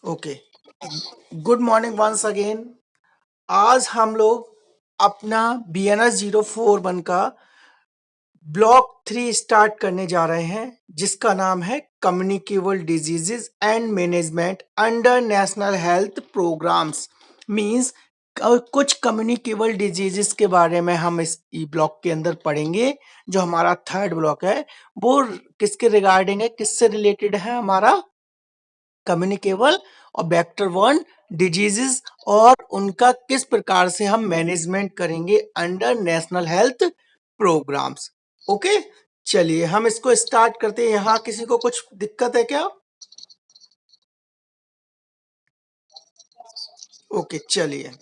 Okay, good morning once again. आज हम लोग अपना BNS 041 का ब्लॉक 3 स्टार्ट करने जा रहे हैं, जिसका नाम है communicable diseases and management under national health programmes. Means कुछ कम्युनिकेबल डिजीजेस के बारे में हम इस ब्लॉक के अंदर पढ़ेंगे। जो हमारा थर्ड ब्लॉक है वो किसके रिगार्डिंग है, किससे रिलेटेड है? हमारा कम्युनिकेबल और वेक्टर वन डिजीजेस, और उनका किस प्रकार से हम मैनेजमेंट करेंगे under national health programmes. Okay, चलिए हम इसको स्टार्ट करते हैं। यहाँ किसी को कुछ दिक्कत है क्या? ओके, चलिए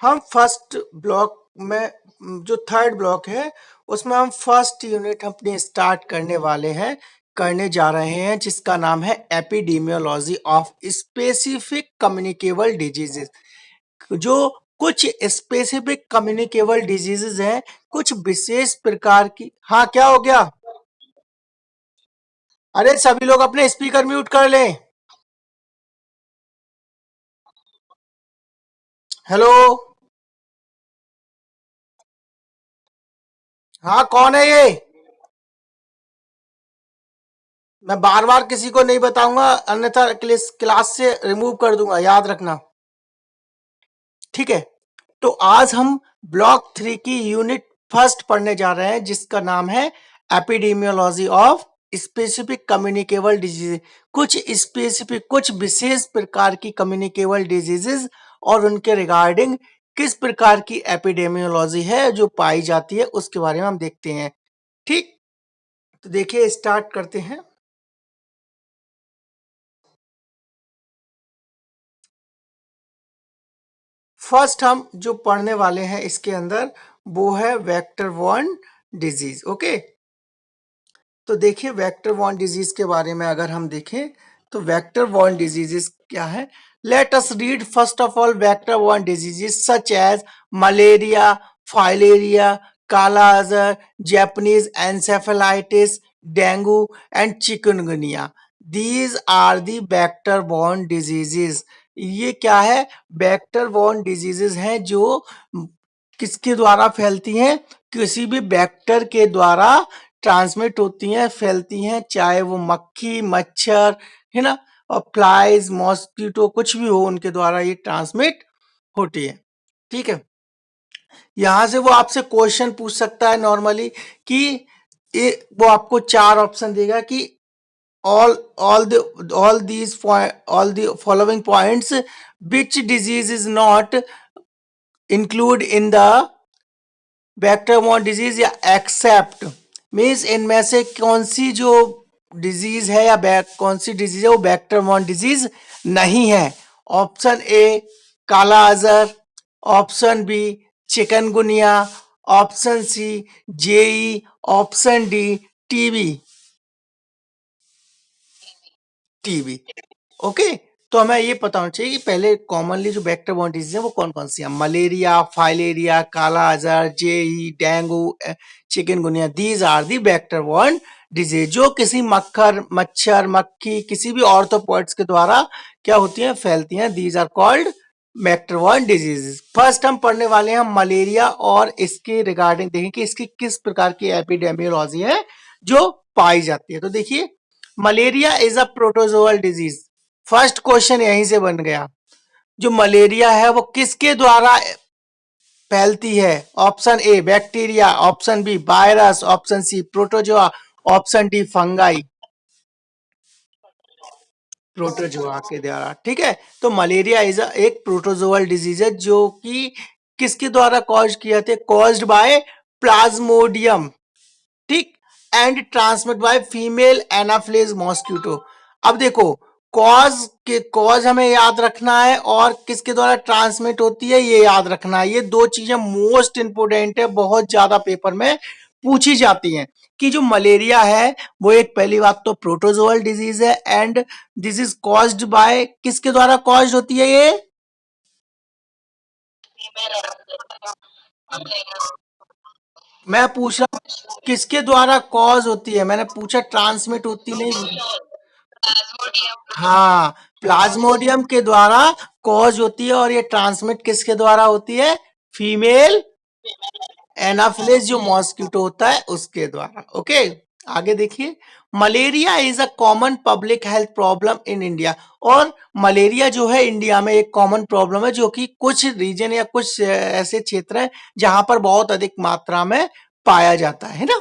हम फर्स्ट ब्लॉक में, जो थर्ड ब्लॉक है उसमें हम फर्स्ट यूनिट अपनी स्टार्ट करने वाले हैं, करने जा रहे हैं, जिसका नाम है epidemiology of specific communicable diseases. जो कुछ स्पेसिफिक कम्युनिकेबल डिजीजेस हैं, कुछ विशेष प्रकार की। हाँ, क्या हो गया? अरे सभी लोग अपने स्पीकर म्यूट कर लें। हेलो। हाँ, कौन है ये? मैं बार बार किसी को नहीं बताऊंगा, अन्यथा क्लास से रिमूव कर दूंगा, याद रखना। ठीक है, तो आज हम ब्लॉक 3 की यूनिट फर्स्ट पढ़ने जा रहे हैं, जिसका नाम है epidemiology of specific communicable disease. कुछ स्पेसिफिक, कुछ विशेष प्रकार की कम्युनिकेबल डिजीजेस और उनके रिगार्डिंग किस प्रकार की एपिडेमियोलॉजी है जो पाई जाती है, उसके बारे में हम देखते हैं। ठीक, तो देखिए स्टार्ट करते हैं। फर्स्ट हम जो पढ़ने वाले हैं इसके अंदर, वो है वेक्टर वन डिजीज। ओके, तो देखिए वेक्टर बॉर्न डिजीज के बारे में अगर हम देखें तो वेक्टर बॉर्न डिजीजेस क्या है। Let us read first of all vector borne diseases such as malaria, filaria, kala azar, Japanese encephalitis, dengue and chikungunya. These are the vector borne diseases. ये क्या है? वेक्टर बॉर्न डिजीजेस हैं जो किसके द्वारा फैलती हैं? किसी भी वेक्टर के द्वारा ट्रांसमिट होती हैं, फैलती हैं, चाहे वो मक्खी, मच्छर, है ना, और फ्लाइज, मॉस्किटो, कुछ भी हो, उनके द्वारा ये ट्रांसमिट होती है। ठीक है, यहां से वो आपसे क्वेश्चन पूछ सकता है नॉर्मली कि वो आपको चार ऑप्शन देगा कि all all the following points which disease is not include in the vector disease, या एक्सेप्ट मीन्स इनमें से कौन सी जो डिजीज है या कौन सी डिजीज है वो वेक्टर डिजीज नहीं है। Option A kala azar, option B chikungunya, option C JE, option D TB. TB, okay. तो हमें ये पता होना चाहिए कि पहले कॉमनली जो वेक्टर बॉर्न डिजीज है वो कौन कौन सी है। Malaria, filaria, kala azar, JE, dengue, chikungunya. These are the vector borne disease जो किसी मच्छर, मक्खी, किसी भी ऑर्थोपॉड्स के द्वारा क्या होती हैं? फैलती हैं। These are called vector borne disease. First हम पढ़ने वाले हैं मलेरिया, और इसके रिगार्डिंग देखें कि इसकी किस प्रकार की एपिडेमियोलॉजी है जो पाई जाती है। तो देखिए, malaria is a protozoal disease. First question यहीं से बन गया। जो मलेरिया है वो किसके द्वारा फैलती है? Option A bacteria, option B virus, option C protozoa, option D fungi. Protozoa के द्वारा, ठीक है। तो मलेरिया इज एक प्रोटोजोअल डिजीज है जो कि किसके द्वारा कॉज किया थे? कॉज्ड बाय प्लाज्मोडियम, ठीक, and transmit by female anopheles mosquito. अब देखो, कॉज हमें याद रखना है, और किसके द्वारा ट्रांसमिट होती है ये याद रखना है। ये दो चीजें मोस्ट इंपोर्टेंट है, बहुत ज्यादा पेपर में पूछी जाती हैं। कि जो मलेरिया है वो एक, पहली बात तो प्रोटोजोअल डिजीज है, and this is caused bye, किसके द्वारा कॉज्ड होती है ये? मैं पूछ रहा हूँ किसके द्वारा कॉज होती है, मैंने पूछा ट्रांसमिट होती नहीं। हाँ, प्लाज्मोडियम के द्वारा कॉज होती है, और ये ट्रांसमिट किसके द्वारा होती है? फीमेल एनाफिलिस जो मॉस्किटो होता है उसके द्वारा। ओके, आगे देखिए। Malaria is a common public health problem in India. और मलेरिया जो है इंडिया में एक कॉमन प्रॉब्लम है, जो कि कुछ रीजन या कुछ ऐसे क्षेत्र हैं जहां पर बहुत अधिक मात्रा में पाया जाता है ना।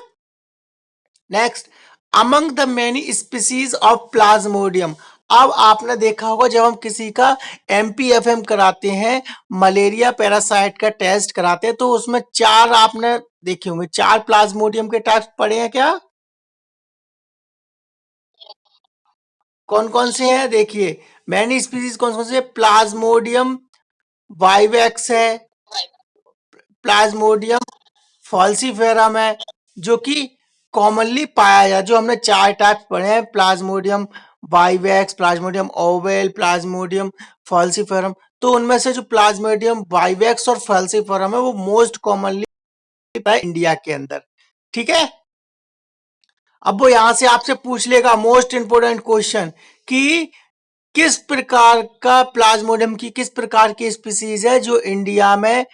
Next, among the many species of Plasmodium. अब आपने देखा होगा जब हम किसी का एमपीएफएम कराते हैं, मलेरिया पैरासाइट का टेस्ट कराते हैं, तो उसमें चार आपने देखे होंगे, चार प्लाज्मोडियम के टाइप्स पढ़े हैं क्या? कौन कौन से हैं देखिए, मैनी स्पीसीज कौन कौन से? प्लाज्मोडियम वाइवेक्स है, प्लाज्मोडियम फॉल्सीफेरम है, जो कि कॉमनली पाया जाए, जो हमने चार टाइप्स पढ़े हैं, plasmodium vivax, plasmodium ovale, plasmodium falciparum. तो उनमें से जो प्लाज्मोडियम वाइवेक्स और फॉल्सीफेरम है वो मोस्ट कॉमनली पाया इंडिया के अंदर। ठीक है, अब वो यहां से आपसे पूछ लेगा मोस्ट इंपोर्टेंट क्वेश्चन कि किस प्रकार का प्लाज्मोडियम की किस प्रकार की स्पीसीज है जो इंडिया में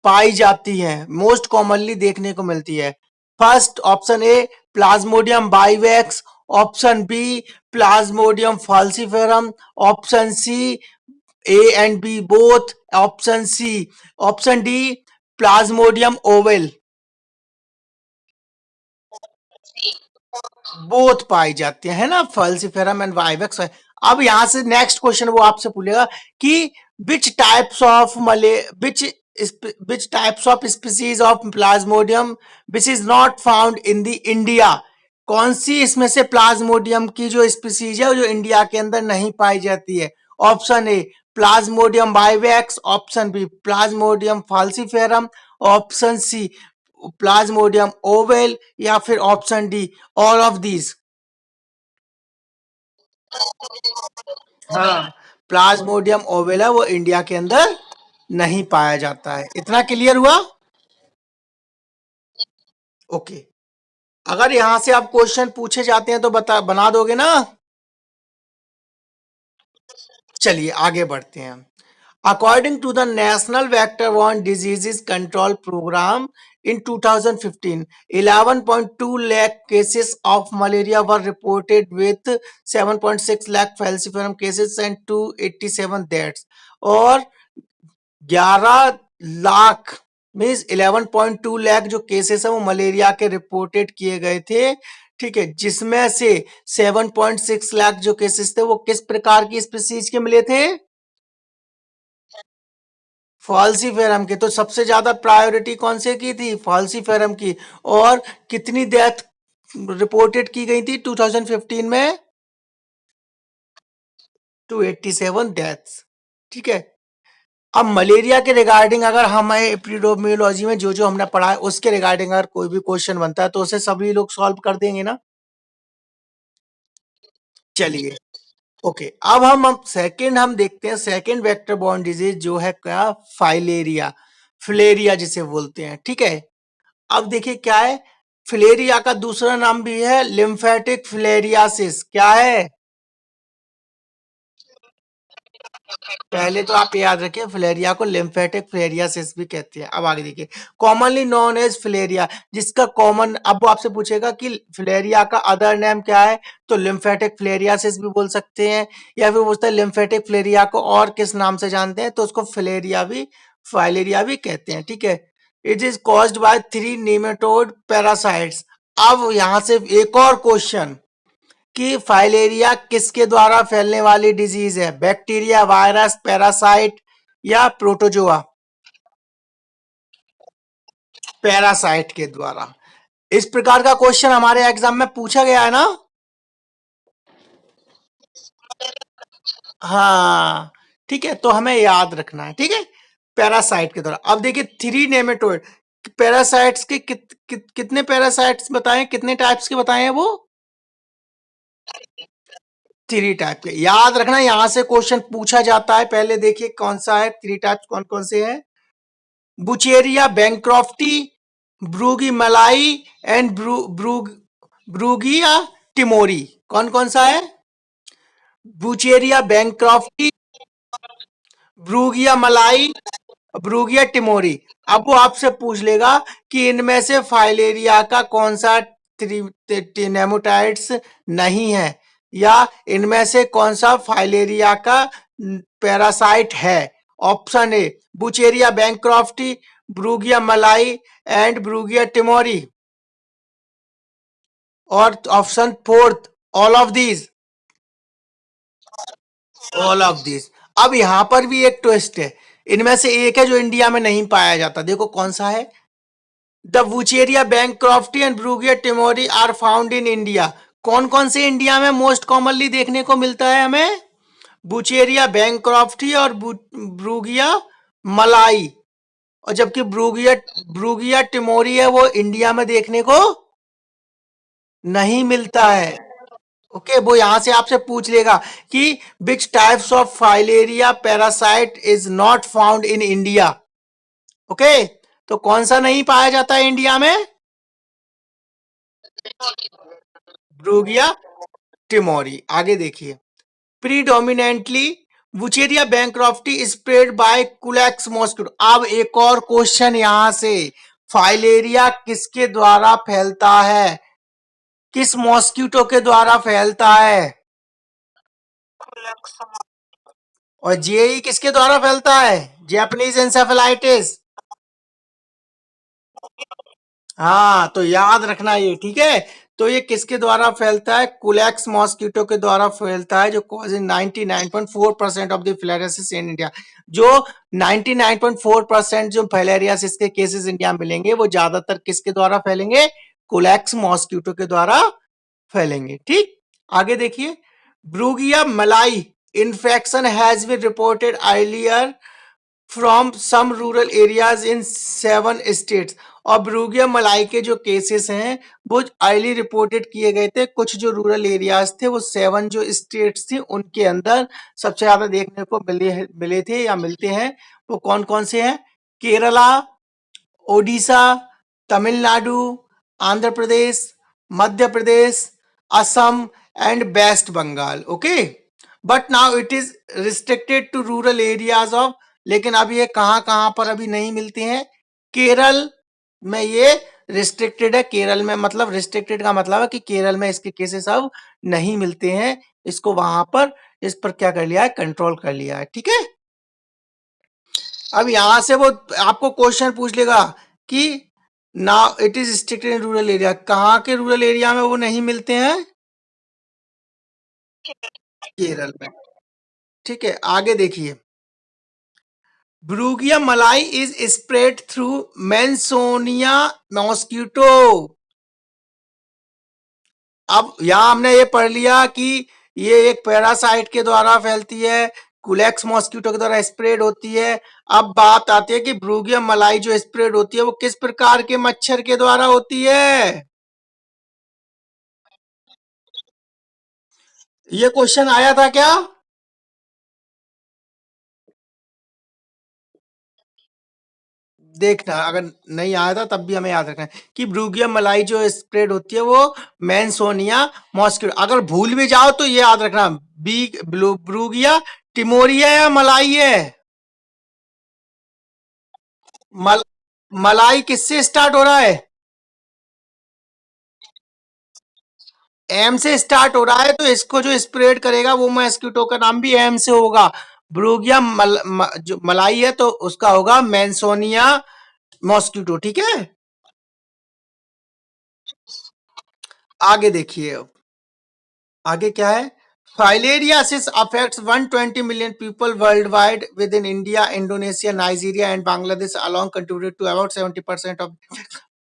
पाई जाती है, मोस्ट कॉमनली देखने को मिलती है। First option A plasmodium vivax, option B plasmodium falciparum, option C A and B both, option C, option D plasmodium ovale. Both पाई जाती है ना, फल्सीफेरम एंड वाइवेक्स। अब यहां से नेक्स्ट क्वेश्चन वो आपसे पूछेगा कि विच टाइप्स ऑफ मले विच types of species of Plasmodium which is not found in the India. कौन सी इसमें से प्लाज्मोडियम की जो स्पीसीज है जो इंडिया के अंदर नहीं पाई जाती है? Option A plasmodium vivax, option B plasmodium falciparum, option C plasmodium ovale, या फिर option D all of these. हाँ, प्लाज्मोडियम ओवेल है वो इंडिया के अंदर नहीं पाया जाता है। इतना क्लियर हुआ? ओके, अगर यहां से आप क्वेश्चन पूछे जाते हैं तो बना दोगे ना? चलिए आगे बढ़ते हैं। According to the National Vector-Borne Diseases Control Program, in 2015, 11.2 lakh cases of malaria were reported with 7.6 lakh falciparum cases and 287 deaths. और 11 लाख मीन्स 11.2 लाख जो केसेस है वो मलेरिया के रिपोर्टेड किए गए थे। ठीक है, जिसमें से 7.6 लाख जो केसेस थे वो किस प्रकार की स्पीसीज के मिले थे? फॉल्सीफेरम के। तो सबसे ज्यादा प्रायोरिटी कौन से की थी? फॉल्सीफेरम की। और कितनी डेथ रिपोर्टेड की गई थी 2015 में? 287 डेथ्स। ठीक है, अब मलेरिया के रिगार्डिंग अगर हमें एपिडेमियोलॉजी में जो जो हमने पढ़ा है उसके रिगार्डिंग अगर कोई भी क्वेश्चन बनता है तो उसे सभी लोग सॉल्व कर देंगे ना। चलिए, ओके, अब सेकंड हम देखते हैं, सेकंड वेक्टर बॉर्न डिजीज जो है क्या? फाइलेरिया, फिलेरिया जिसे बोलते हैं। ठीक है, अब देखिए क्या है, फिलेरिया का दूसरा नाम भी है लिम्फेटिक फिलेरियासिस। क्या है? पहले तो आप याद रखिए फिलेरिया को लिम्फेटिक फिलेरियासिस भी कहते हैं। अब आगे देखिए, कॉमनली नोन एज फिलेरिया, जिसका कॉमन, अब वो आपसे पूछेगा कि फिलेरिया का अदर नेम क्या है, तो लिम्फेटिक फिलेरियासिस भी बोल सकते हैं, या फिर बोलते हैं लिम्फेटिक फिलेरिया को और किस नाम से जानते हैं, तो उसको फिलेरिया भी, फाइलेरिया भी कहते हैं। ठीक है, it is caused bye 3 nematode parasites. अब यहां से एक और क्वेश्चन कि फाइलेरिया किसके द्वारा फैलने वाली डिजीज है? बैक्टीरिया, वायरस, पैरासाइट या प्रोटोजोआ? पैरासाइट के द्वारा। इस प्रकार का क्वेश्चन हमारे एग्जाम में पूछा गया है ना। हाँ, ठीक है, तो हमें याद रखना है। ठीक है, पैरासाइट के द्वारा। अब देखिए थ्री नेमेटोड पैरासाइट्स के कितने पैरासाइट्स बताएं, कितने टाइप्स के बताएं वो? थ्री टाइप के। याद रखना, यहां से क्वेश्चन पूछा जाता है। पहले देखिए कौन सा है, थ्री टाइप्स कौन कौन से हैं। बुचेरिया बैंक्रॉफ्टी, ब्रूगी मलाई एंड ब्रूगिया टिमोरी। कौन कौन सा है? बुचेरिया बैंक्रॉफ्टी, ब्रूगिया मलाई, ब्रूगिया टिमोरी। अब वो आपसे पूछ लेगा कि इनमें से फाइलेरिया का कौन सा नेमाटाइड्स नहीं है, या इनमें से कौन सा फाइलेरिया का पैरासाइट है। ऑप्शन ए बुचेरिया बैंक्रॉफ्टी, ब्रूगिया मलाई एंड ब्रूगिया टिमोरी, और option fourth all of these. All of this. अब यहां पर भी एक ट्विस्ट है, इनमें से एक है जो इंडिया में नहीं पाया जाता, देखो कौन सा है। The Wuchereria bancrofti and Brugia timori are found in India. कौन कौन से इंडिया में मोस्ट कॉमनली देखने को मिलता है हमें? बुचेरिया बैंक्रॉफ्टी और ब्रूगिया मलाई। और जबकि ब्रूगिया ब्रूगिया टिमोरी है वो इंडिया में देखने को नहीं मिलता है। ओके वो यहां से आपसे पूछ लेगा कि विच types of filaria parasite is not found in India. Okay तो कौन सा नहीं पाया जाता है इंडिया में? ब्रूगिया टिमोरी। आगे देखिए, predominantly Wuchereria bancrofti spread by Culex mosquito. अब एक और क्वेश्चन यहां से, फाइलेरिया किसके द्वारा फैलता है, किस मॉस्किटो के द्वारा फैलता है? और जेई किसके द्वारा फैलता है? Japanese encephalitis. हाँ तो याद रखना ये, ठीक है। तो ये किसके द्वारा फैलता है? कुलेक्स मॉस्किटो के द्वारा फैलता है, जो causing 99.4% of the filariasis in India. जो 99.4% जो फिलेरियासिस के केसेस इंडिया में मिलेंगे वो ज्यादातर किसके द्वारा फैलेंगे? कुलेक्स मॉस्किटो के द्वारा फैलेंगे। ठीक, आगे देखिए, brugia malayi infection has been reported earlier from some rural areas in 7 states. और ब्रूगिया मलाई के जो केसेस हैं वो अर्ली रिपोर्टेड किए गए थे, कुछ जो रूरल एरियाज थे वो 7 जो स्टेट्स थी उनके अंदर सबसे ज्यादा देखने को मिले थे या मिलते हैं। वो कौन कौन से हैं? Kerala, Odisha, Tamil Nadu, Andhra Pradesh, Madhya Pradesh, Assam and West Bengal. Okay but now it is restricted to rural areas of, लेकिन अब ये कहां कहां पर अभी नहीं मिलते हैं? केरल में ये रिस्ट्रिक्टेड है। केरल में मतलब रिस्ट्रिक्टेड का मतलब है कि केरल में इसके केसेस अब नहीं मिलते हैं, इसको वहां पर इस पर क्या कर लिया है? कंट्रोल कर लिया है। ठीक है, अब यहां से वो आपको क्वेश्चन पूछ लेगा कि now it is restricted in rural area, कहाँ के रूरल एरिया में वो नहीं मिलते हैं? केरल में। ठीक है, आगे देखिए, ब्रूगिया मलाई इज स्प्रेड थ्रू मेंसोनिया मॉस्किटो। अब यहां हमने ये पढ़ लिया कि ये एक पैरासाइट के द्वारा फैलती है, कुलेक्स मॉस्किटो के द्वारा स्प्रेड होती है। अब बात आती है कि ब्रूगिया मलाई जो स्प्रेड होती है वो किस प्रकार के मच्छर के द्वारा होती है? ये क्वेश्चन आया था क्या? देखना, अगर नहीं आया था तब भी हमें याद रखना है कि ब्रूगिया मलाई जो स्प्रेड होती है वो मेंसोनिया मॉस्किटो। अगर भूल भी जाओ तो ये याद रखना, ब्रूगिया टिमोरिया या मलाई है? मल, मलाई किससे स्टार्ट हो रहा है? एम से स्टार्ट हो रहा है, तो इसको जो स्प्रेड करेगा वो मॉस्किटो का नाम भी एम से होगा। ब्रूगिया जो मलाई है तो उसका होगा मेंसोनिया मॉस्किटो। ठीक है, आगे देखिए, आगे क्या है? Filariasis affects 120 million people worldwide within India, Indonesia, Nigeria and Bangladesh along contributed to about 70% of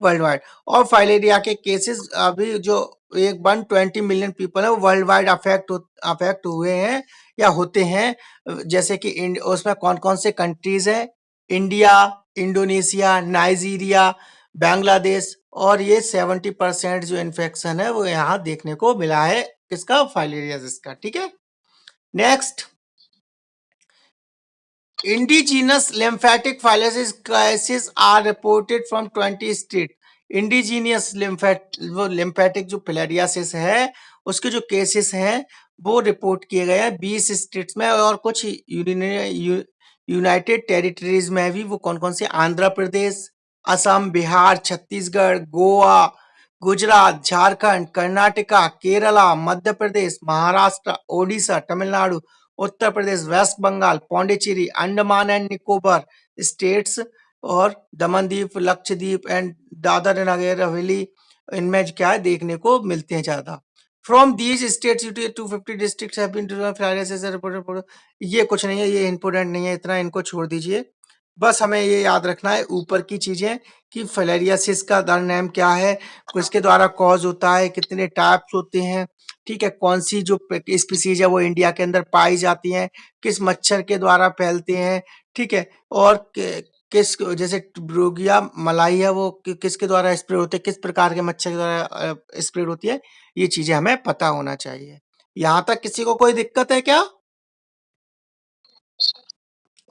world wide. और फाइलेरिया के केसेस अभी जो एक 120 मिलियन पीपल है वो वर्ल्ड वाइड अफेक्ट हुए हैं या होते हैं। जैसे कि उसमें कौन कौन से कंट्रीज है? India, Indonesia, Nigeria, Bangladesh. और ये 70% जो इन्फेक्शन है वो यहाँ देखने को मिला है, किसका? फाइलेरियासिस का। ठीक है, next, Indigenous lymphatic filariasis cases are reported from 20 states. Indigenous वो लिम्फेटिक जो फिलेरियासिस है उसके जो केसेस हैं वो रिपोर्ट किए गए हैं 20 स्टेट्स में और कुछ यूनाइटेड टेरिटरीज में भी। वो कौन कौन से? Andhra Pradesh, Assam, Bihar, Chhattisgarh, Goa, Gujarat, Jharkhand, Karnataka, Kerala, Madhya Pradesh, Maharashtra, Odisha, Tamil Nadu, Uttar Pradesh, west Bengal, Pondicherry, Andaman and Nicobar states और दमन द्वीप, लक्षद्वीप एंड दादर एंड नगर हवेली, इनमें क्या है देखने को मिलते हैं ज्यादा। From these states 250 districts have been reported. ये कुछ नहीं है, ये इंपोर्टेंट नहीं है इतना, इनको छोड़ दीजिए। बस हमें ये याद रखना है ऊपर की चीजें कि फिलेरियासिस का अदर नेम क्या है, किसके द्वारा कॉज होता है, कितने टाइप्स होते हैं, ठीक है, कौन सी जो स्पीसीज है वो इंडिया के अंदर पाई जाती हैं, किस मच्छर के द्वारा फैलते हैं, ठीक है, और किस जैसे ब्रोगिया मलाई है वो किसके द्वारा स्प्रेड होते हैं, किस प्रकार के मच्छर के द्वारा स्प्रेड होती है, ये चीजें हमें पता होना चाहिए। यहाँ तक किसी को कोई दिक्कत है क्या?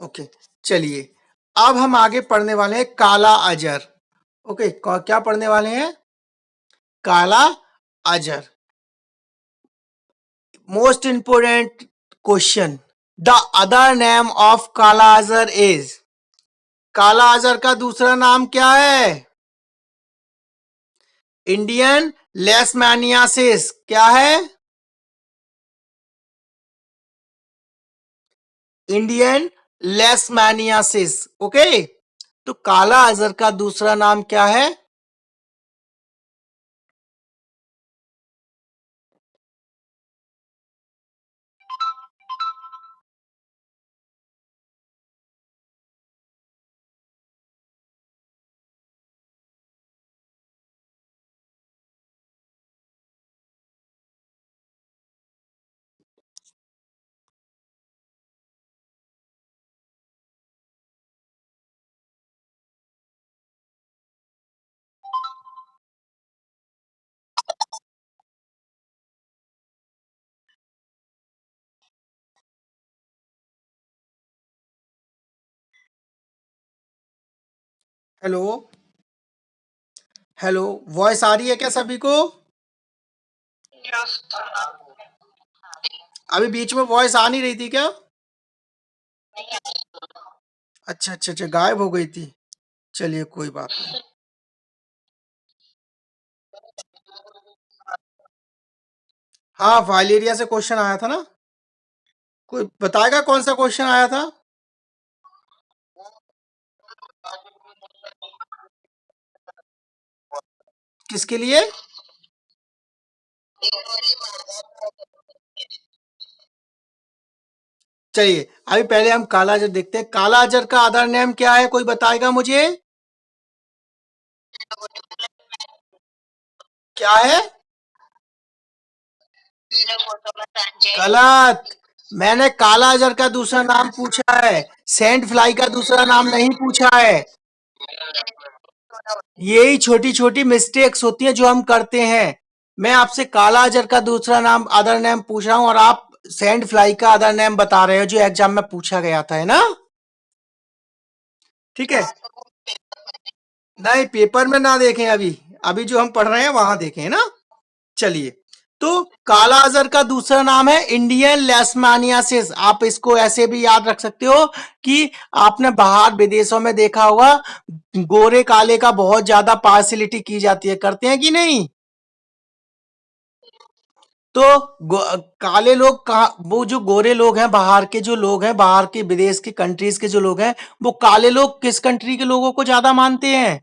ओके, चलिए अब हम आगे पढ़ने वाले हैं काला अजर। ओके, क्या पढ़ने वाले हैं? काला अजर। Most important question, the other name of काला अजर इज, काला अजर का दूसरा नाम क्या है? इंडियन लेशमैनियासिस। क्या है? इंडियन लेशमैनियासिस। ओके, तो काला अजर का दूसरा नाम क्या है? हेलो, हेलो, वॉइस आ रही है क्या सभी को? अभी बीच में वॉइस आ नहीं रही थी क्या? अच्छा अच्छा अच्छा, गायब हो गई थी। चलिए कोई बात नहीं। हाँ, फाइलेरिया से क्वेश्चन आया था ना। कोई बताएगा कौन सा क्वेश्चन आया था? किसके लिए? चलिए अभी पहले हम काला अजर देखते हैं। काला अजर का अदर नेम क्या है, कोई बताएगा मुझे? क्या है? गलत। मैंने काला अजर का दूसरा नाम पूछा है, सैंड फ्लाई का दूसरा नाम नहीं पूछा है। यही छोटी छोटी मिस्टेक्स होती हैं जो हम करते हैं। मैं आपसे काला अजर का दूसरा नाम अदर नेम पूछ रहा हूं और आप सैंड फ्लाई का अदर नेम बता रहे हो जो एग्जाम में पूछा गया था, है ना? ठीक है, नहीं पेपर में ना देखें, अभी अभी जो हम पढ़ रहे हैं वहां देखें, है ना? चलिए, तो काला अजर का दूसरा नाम है इंडियन लेशमानियासिस। आप इसको ऐसे भी याद रख सकते हो कि आपने बाहर विदेशों में देखा होगा गोरे काले का बहुत ज्यादा पार्सिलिटी की जाती है, करते हैं कि नहीं? तो काले लोग कहा, वो जो गोरे लोग हैं बाहर के, जो लोग हैं बाहर के विदेश के कंट्रीज के जो लोग हैं, वो काले लोग किस कंट्री के लोगों को ज्यादा मानते हैं?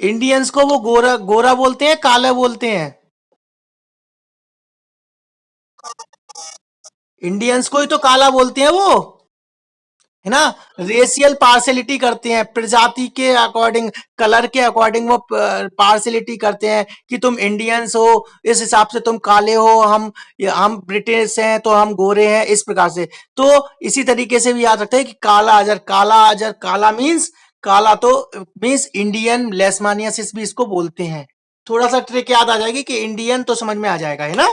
इंडियंस को वो गोरा गोरा बोलते हैं, काला बोलते हैं? इंडियंस को ही तो काला बोलते हैं वो, है ना? रेशियल पार्शलिटी करते हैं, प्रजाति के अकॉर्डिंग, कलर के अकॉर्डिंग वो पार्शलिटी करते हैं कि तुम इंडियंस हो इस हिसाब से तुम काले हो, हम ब्रिटिश हैं तो हम गोरे हैं, इस प्रकार से। तो इसी तरीके से भी याद रखते हैं कि काला अजर, काला अजर, काला मीन्स काला, तो मीन्स इंडियन लेशमानियासिस भी इसको बोलते हैं। थोड़ा सा ट्रिक याद आ जाएगी कि इंडियन तो समझ में आ जाएगा, है ना?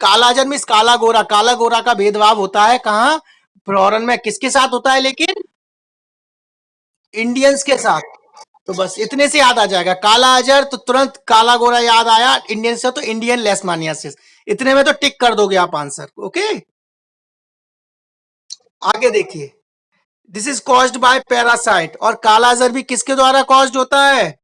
कालाजर मीन्स काला गोरा का भेदभाव होता है कहाँ? फॉरेन में किसके साथ होता है लेकिन? इंडियंस के साथ। तो बस इतने से याद आ जाएगा, काला अजहर तो तुरंत काला गोरा याद आया, इंडियन से तो इंडियन लेशमानियासिस। इतने में तो टिक कर दोगे आप आंसर। ओके, आगे देखिए। This is caused bye parasite, और काला अजहर भी किसके द्वारा कॉज्ड होता है?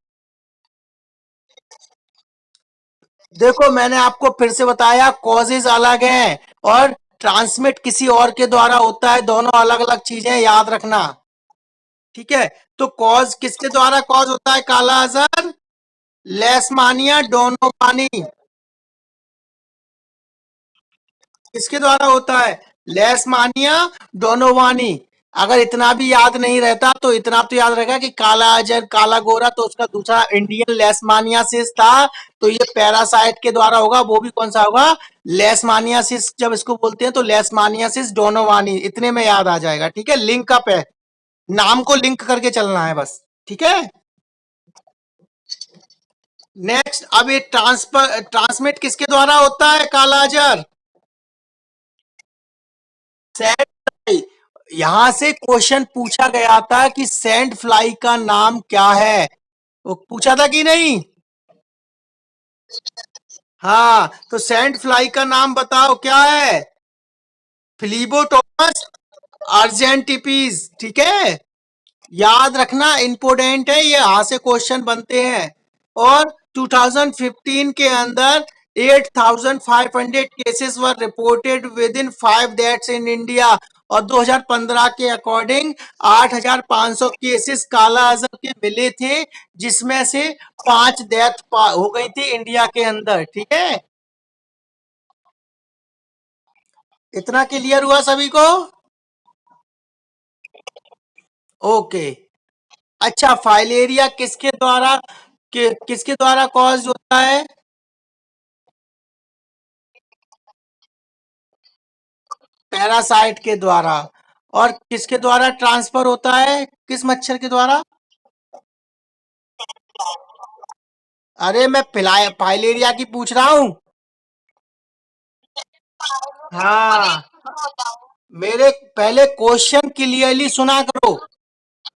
देखो मैंने आपको फिर से बताया, कॉजेज अलग हैं और ट्रांसमिट किसी और के द्वारा होता है, दोनों अलग अलग चीजें, याद रखना। ठीक है, तो कॉज किसके द्वारा कॉज होता है काला अजहर? लेशमानिया डोनोवानी। किसके द्वारा होता है? लेशमानिया डोनोवानी। अगर इतना भी याद नहीं रहता तो इतना तो याद रहेगा कि काला अजहर काला गोरा तो उसका दूसरा इंडियन लेशमानियासिस था, तो ये पैरासाइट के द्वारा होगा, वो भी कौन सा होगा? लेशमानियासिस। जब इसको बोलते हैं तो लेशमानियासिस डोनोवानी, इतने में याद आ जाएगा। ठीक है, लिंक अप है, नाम को लिंक करके चलना है बस। ठीक है, नेक्स्ट। अब ये ट्रांसमिट किसके द्वारा होता है काला अजहर? Sand fly. यहां से क्वेश्चन पूछा गया था कि सैंड फ्लाई का नाम क्या है, वो पूछा था कि नहीं? हाँ, तो सैंड फ्लाई का नाम बताओ क्या है? फिलीबोटोमस अर्जेंटिपीज। ठीक है, याद रखना, इंपोर्टेंट है, ये यहां से क्वेश्चन बनते हैं। और 2015 के अंदर 8,500 cases were reported with in 5 deaths in India, और 2015 के अकॉर्डिंग 8,500 केसेस काला अजहर के मिले थे, जिसमें से 5 डेथ हो गई थी इंडिया के अंदर। ठीक है, इतना क्लियर हुआ सभी को? ओके। अच्छा, फाइलेरिया किसके द्वारा कॉज होता है? पैरासाइट के द्वारा। और किसके द्वारा ट्रांसफर होता है, किस मच्छर के द्वारा? अरे मैं फाइलेरिया की पूछ रहा हूं। हाँ, मेरे पहले क्वेश्चन क्लियरली सुना करो,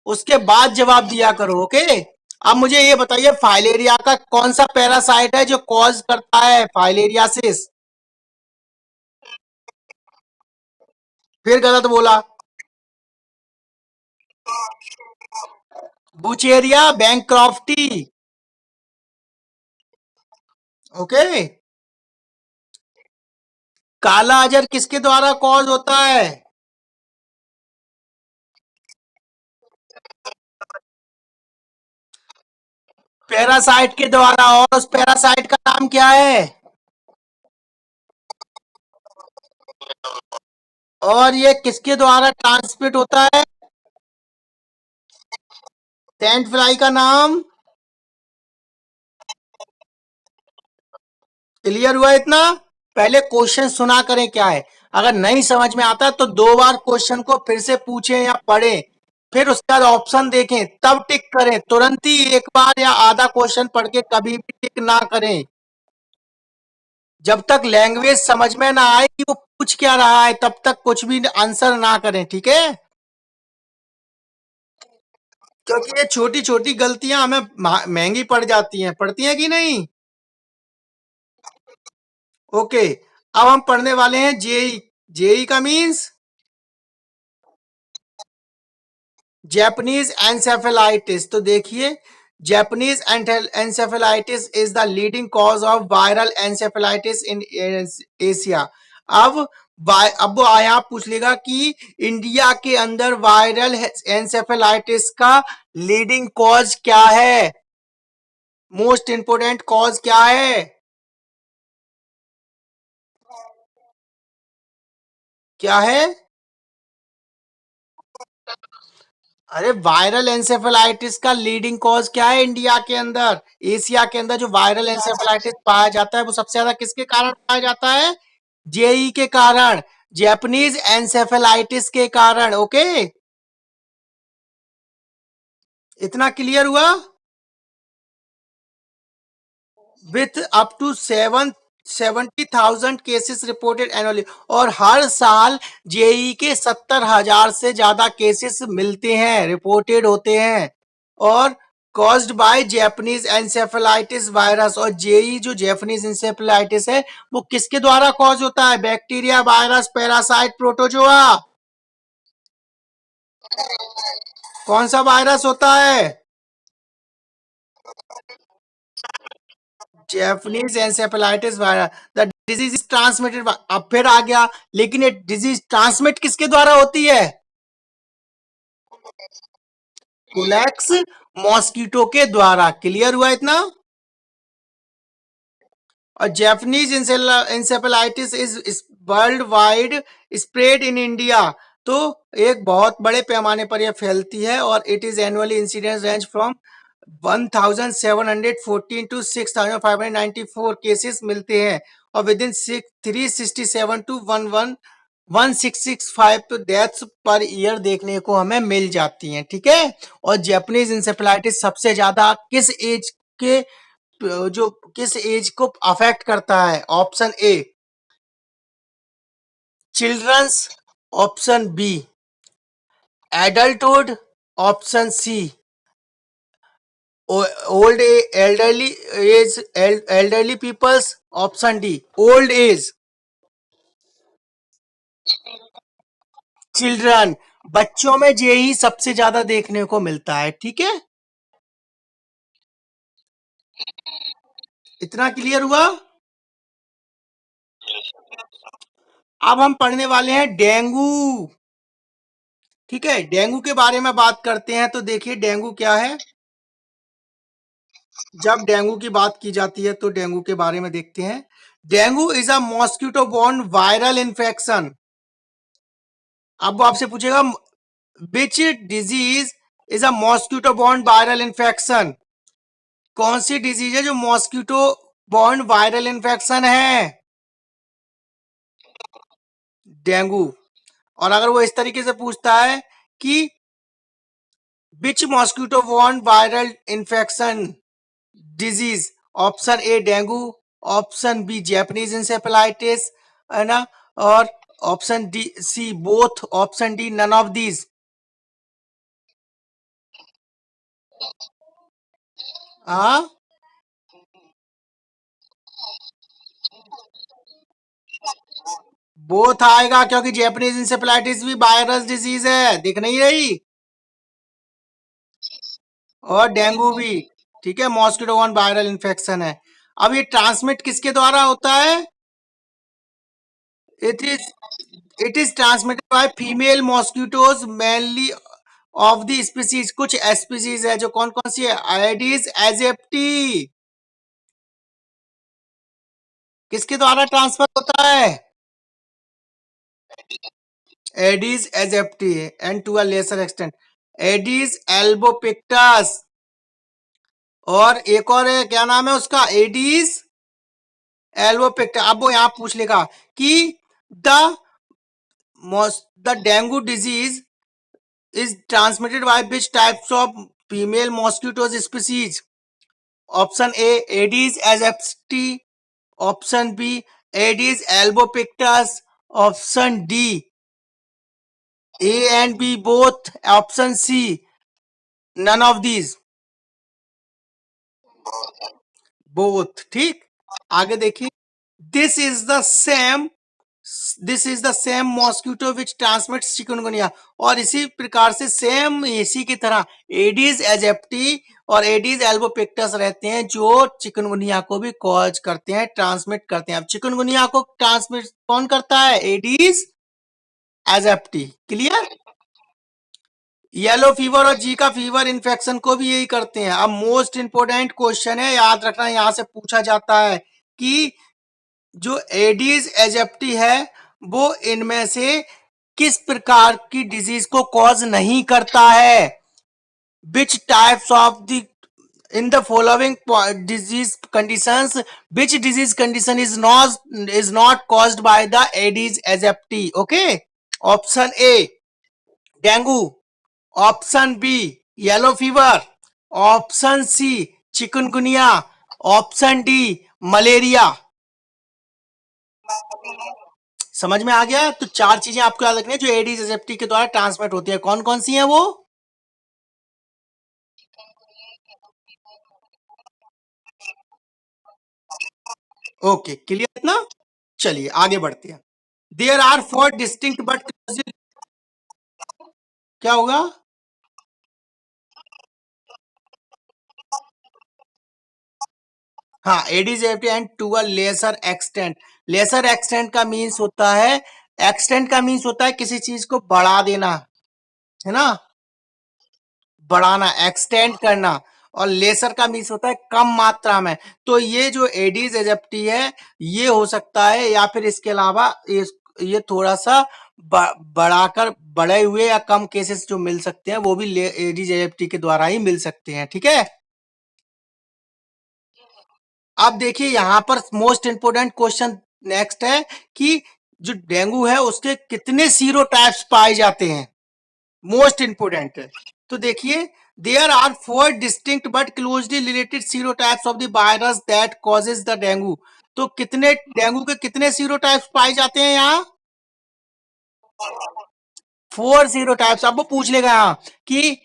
उसके बाद जवाब दिया करो। ओके, अब मुझे ये बताइए, फाइलेरिया का कौन सा पैरासाइट है जो कॉज करता है फाइलेरियासिस? फिर गलत बोला। बुचेरिया बैंक्रॉफ्टी। ओके, काला अजहर किसके द्वारा कॉज होता है? पैरासाइट के द्वारा, और उस पैरासाइट का नाम क्या है? और ये किसके द्वारा ट्रांसमिट होता है? टेंट फ्लाई का नाम? क्लियर हुआ इतना? पहले क्वेश्चन सुना करें क्या है, अगर नहीं समझ में आता तो 2 बार क्वेश्चन को फिर से पूछें या पढ़ें, फिर उसका ऑप्शन देखें, तब टिक करें। तुरंत ही एक बार या आधा क्वेश्चन पढ़ के कभी भी टिक ना करें, जब तक लैंग्वेज समझ में ना आए कि वो पूछ क्या रहा है, तब तक कुछ भी आंसर ना करें। ठीक है, क्योंकि ये छोटी छोटी गलतियां हमें महंगी पड़ जाती हैं, पड़ती हैं कि नहीं? ओके, अब हम पढ़ने वाले हैं जेई। जेई का मीन्स जापानीज एंसेफेलाइटिस। तो देखिए, Japanese encephalitis is the leading cause of viral encephalitis in Asia. अब अब वो आया पूछ लेगा कि इंडिया के अंदर वायरल एंसेफेलाइटिस का लीडिंग कॉज क्या है, मोस्ट इंपोर्टेंट कॉज क्या है? क्या है? अरे वायरल एंसेफेलाइटिस का लीडिंग कॉज क्या है इंडिया के अंदर? एशिया के अंदर जो वायरल एंसेफेलाइटिस पाया जाता है वो सबसे ज्यादा किसके कारण पाया जाता है? जेई के कारण, जैपनीज एंसेफेलाइटिस के कारण। ओके, इतना क्लियर हुआ? With up to 70,000 cases reported annually, और हर साल जेई के 70,000 से ज्यादा केसेस मिलते हैं, रिपोर्टेड होते हैं, और caused by Japanese encephalitis virus. और जेई जो जैपनीज एंसेफेलाइटिस है वो किसके द्वारा कॉज होता है? Bacteria, virus, parasite, protozoa. कौन सा वायरस होता है? Japanese encephalitis virus. The disease is transmitted, अब फिर आ गया, लेकिन ये डिजीज ट्रांसमिट किसके द्वारा होती है? कुलेक्स मॉस्किटो के द्वारा। क्लियर हुआ इतना? और Japanese encephalitis is world wide spread in India. तो एक बहुत बड़े पैमाने पर यह फैलती है, और it is annually incidence range from 1714 to 6594 cases मिलते हैं, और विद इन 367 टू 1665 तो डेथ्स पर ईयर देखने को हमें मिल जाती हैं। ठीक है। और जैपनीज इंसेफेलाइटिस सबसे ज्यादा किस एज के, जो किस एज को अफेक्ट करता है? Option A childrens, option B adulthood, option C old elderly age, elderly peoples, option D old age. Children, बच्चों में जेई सबसे ज्यादा देखने को मिलता है। ठीक है, इतना क्लियर हुआ? अब हम पढ़ने वाले हैं डेंगू। ठीक है, डेंगू के बारे में बात करते हैं। तो देखिए डेंगू क्या है। जब डेंगू की बात की जाती है तो डेंगू के बारे में देखते हैं। Dengue is a mosquito borne viral infection. अब वो आपसे पूछेगा which disease is a mosquito borne viral infection. कौन सी डिजीज है जो मॉस्किटो बोर्न वायरल इन्फेक्शन है? डेंगू। और अगर वो इस तरीके से पूछता है कि which mosquito borne viral infection disease, option A dengue, option B Japanese encephalitis, है ना, और option D C both, option D none of these. हाँ, बोथ आएगा, क्योंकि जैपनीज इंसेफेलाइटिस भी वायरस डिजीज है, दिख नहीं रही, और डेंगू भी। ठीक है, मॉस्किटो बॉर्न वायरल इन्फेक्शन है। अब ये ट्रांसमिट किसके द्वारा होता है? It is it is transmitted by female mosquitoes mainly of the species. कुछ स्पीसीज है, जो कौन कौन सी है? Aedes aegypti. किसके द्वारा ट्रांसफर होता है? Aedes aegypti, and to a lesser extent aedes albopictus. और एक और है, क्या नाम है उसका? Aedes albopictus. अब वो यहां पूछ लेगा कि the the dengue disease is transmitted by which types of female mosquitoes species? Option A Aedes aegypti, option B Aedes albopictus, option D A and B both, option C none of these, both। ठीक, आगे देखिए। This is the same this is the same mosquito which transmits chikungunya. और इसी प्रकार से same इसी की तरह एडीज एजिप्टी और एडीज एल्बोपिक्टस रहते हैं, जो चिकनगुनिया को भी कॉज करते हैं, ट्रांसमिट करते हैं। अब चिकनगुनिया को ट्रांसमिट कौन करता है? Aedes aegypti. Clear? Yellow fever और जीका फीवर इन्फेक्शन को भी यही करते हैं। अब मोस्ट इंपोर्टेंट क्वेश्चन है, याद रखना, यहां से पूछा जाता है कि जो एडीज एजिप्टी है वो इनमें से किस प्रकार की डिजीज को कॉज नहीं करता है? Which types of the in the following disease conditions which disease condition is not caused by the aedes aegypti? Okay, option A dengue, option B yellow fever, option C chikungunya, option D malaria. समझ में आ गया? तो चार चीजें आपको याद रखनी है जो एडीज एजेप्टी के द्वारा ट्रांसमिट होती है। कौन कौन सी हैं वो? ओके, क्लियर इतना? चलिए आगे बढ़ते हैं। There are four distinct but, क्या होगा? हाँ, Aedes aegypti and to a lesser extent. Lesser extent का मीन्स होता है, एक्सटेंट का मीन्स होता है किसी चीज को बढ़ा देना, है ना? बढ़ाना, एक्सटेंड करना। और लेसर का मीन्स होता है कम मात्रा में। तो ये जो एडीज एजिप्टी है, ये हो सकता है, या फिर इसके अलावा ये थोड़ा सा बढ़ाकर बड़े हुए या कम केसेस जो मिल सकते हैं वो भी एडीज एजिप्टी के द्वारा ही मिल सकते हैं। ठीक है, अब देखिए यहां पर मोस्ट इंपोर्टेंट क्वेश्चन नेक्स्ट है कि जो डेंगू है उसके कितने सीरोटाइप्स पाए जाते हैं, मोस्ट इंपोर्टेंट है। तो देखिए, there are four distinct but closely related serotypes of the virus that causes the dengue. तो कितने डेंगू के कितने सीरोटाइप्स पाए जाते हैं यहाँ? Four serotypes. अब वो पूछ लेगा यहाँ कि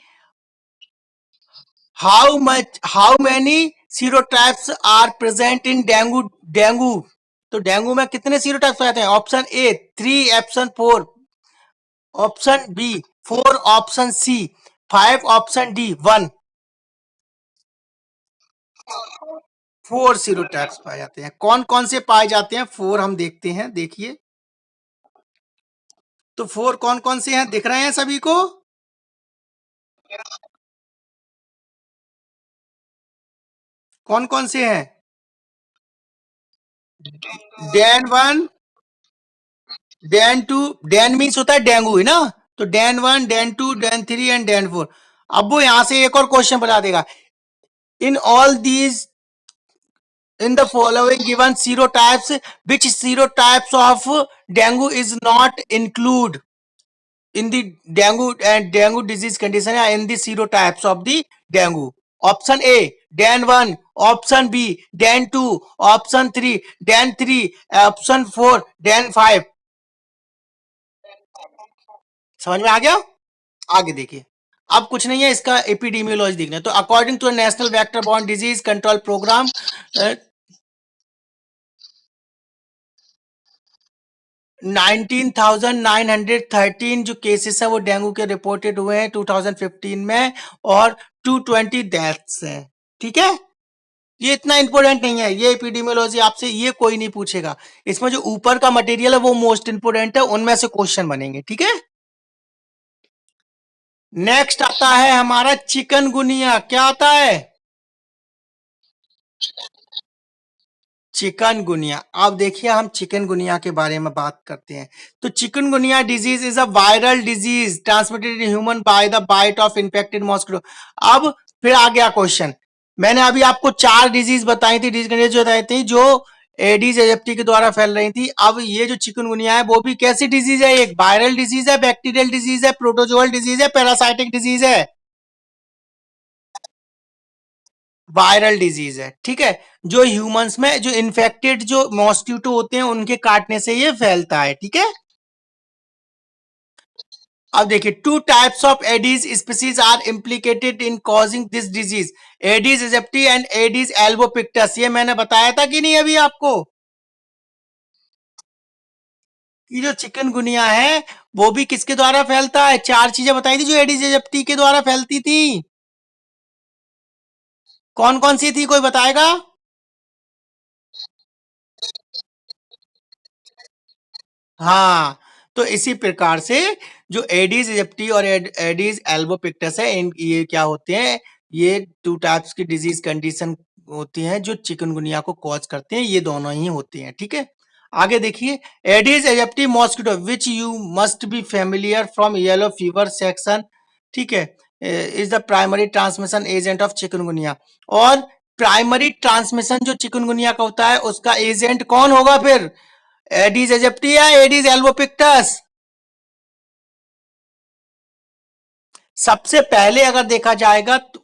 how many serotypes are present in dengue. Dengue, तो डेंगू में कितने सीरोटाइप्स पाए जाते हैं? Option A 3, option 4, option B 4, option C 5, option D 1। Four serotypes पाए जाते हैं। कौन कौन से पाए जाते हैं फोर, हम देखते हैं। देखिए, तो फोर कौन कौन से हैं, दिख रहे हैं सभी को? कौन कौन से हैं? DEN one, DEN two, DEN means होता है डेंगू, है ना? तो DEN one, DEN two, DEN three and DEN four. अब वो यहां से एक और क्वेश्चन बता देगा, in all these, in the following given serotypes, which serotypes of dengue is not include in the dengue and dengue disease condition, in the serotypes of the dengue? Option A dan 1, option B dan 2, option 3 dan 3, option 4 dan 5। समझ में आ गया? आगे देखिए, अब कुछ नहीं है, इसका एपिडेमियोलॉजी देखना है। तो according to national vector borne disease control programme, 19,913 जो केसेस है वो डेंगू के रिपोर्टेड हुए हैं 2015 में, और 220 डेथ्स हैं। ठीक है, ये इतना इंपॉर्टेंट नहीं है, ये एपिडेमियोलॉजी आपसे ये कोई नहीं पूछेगा। इसमें जो ऊपर का मटेरियल है वो मोस्ट इंपोर्टेंट है, उनमें से क्वेश्चन बनेंगे। ठीक है, नेक्स्ट आता है हमारा चिकनगुनिया। क्या आता है? चिकनगुनिया। अब देखिए, हम चिकनगुनिया के बारे में बात करते हैं। तो chikungunya disease is a viral disease transmitted in human by the bite of infected mosquito. अब फिर आ गया क्वेश्चन, मैंने अभी आपको चार डिजीज बताई थी, डिजीज जो बताई थी जो एडीज एजिप्टी के द्वारा फैल रही थी। अब ये जो चिकनगुनिया है वो भी कैसी डिजीज है? एक वायरल डिजीज है, बैक्टीरियल डिजीज है, प्रोटोजोअल डिजीज है, पैरासाइटिक डिजीज है। वायरल डिजीज है। ठीक है, जो ह्यूमंस में जो इन्फेक्टेड जो मॉस्किटो होते हैं उनके काटने से ये फैलता है। ठीक है, अब देखिए, two types of Aedes species are implicated in causing this disease, Aedes aegypti and Aedes albopictus. ये मैंने बताया था कि नहीं अभी आपको, कि जो चिकनगुनिया है वो भी किसके द्वारा फैलता है? चार चीजें बताई थी जो एडीज एजिप्टी के द्वारा फैलती थी। कौन कौन सी थी, कोई बताएगा? हाँ, तो इसी प्रकार से जो एडीज इजिप्टी और एडीज एल्बोपिक्टस है, इन ये क्या होते हैं? ये टू टाइप्स की डिजीज कंडीशन होती हैं जो चिकनगुनिया को कॉज करते हैं, ये दोनों ही होते हैं। ठीक है, आगे देखिए, Aedes aegypti mosquito which you must be familiar from yellow fever section. ठीक है, is the primary transmission agent of chikungunya. और प्राइमरी ट्रांसमिशन जो चिकनगुनिया का होता है उसका एजेंट कौन होगा फिर? एडीज एजिप्टी या एडीज एल्बोपिक्टस? सबसे पहले अगर देखा जाएगा तो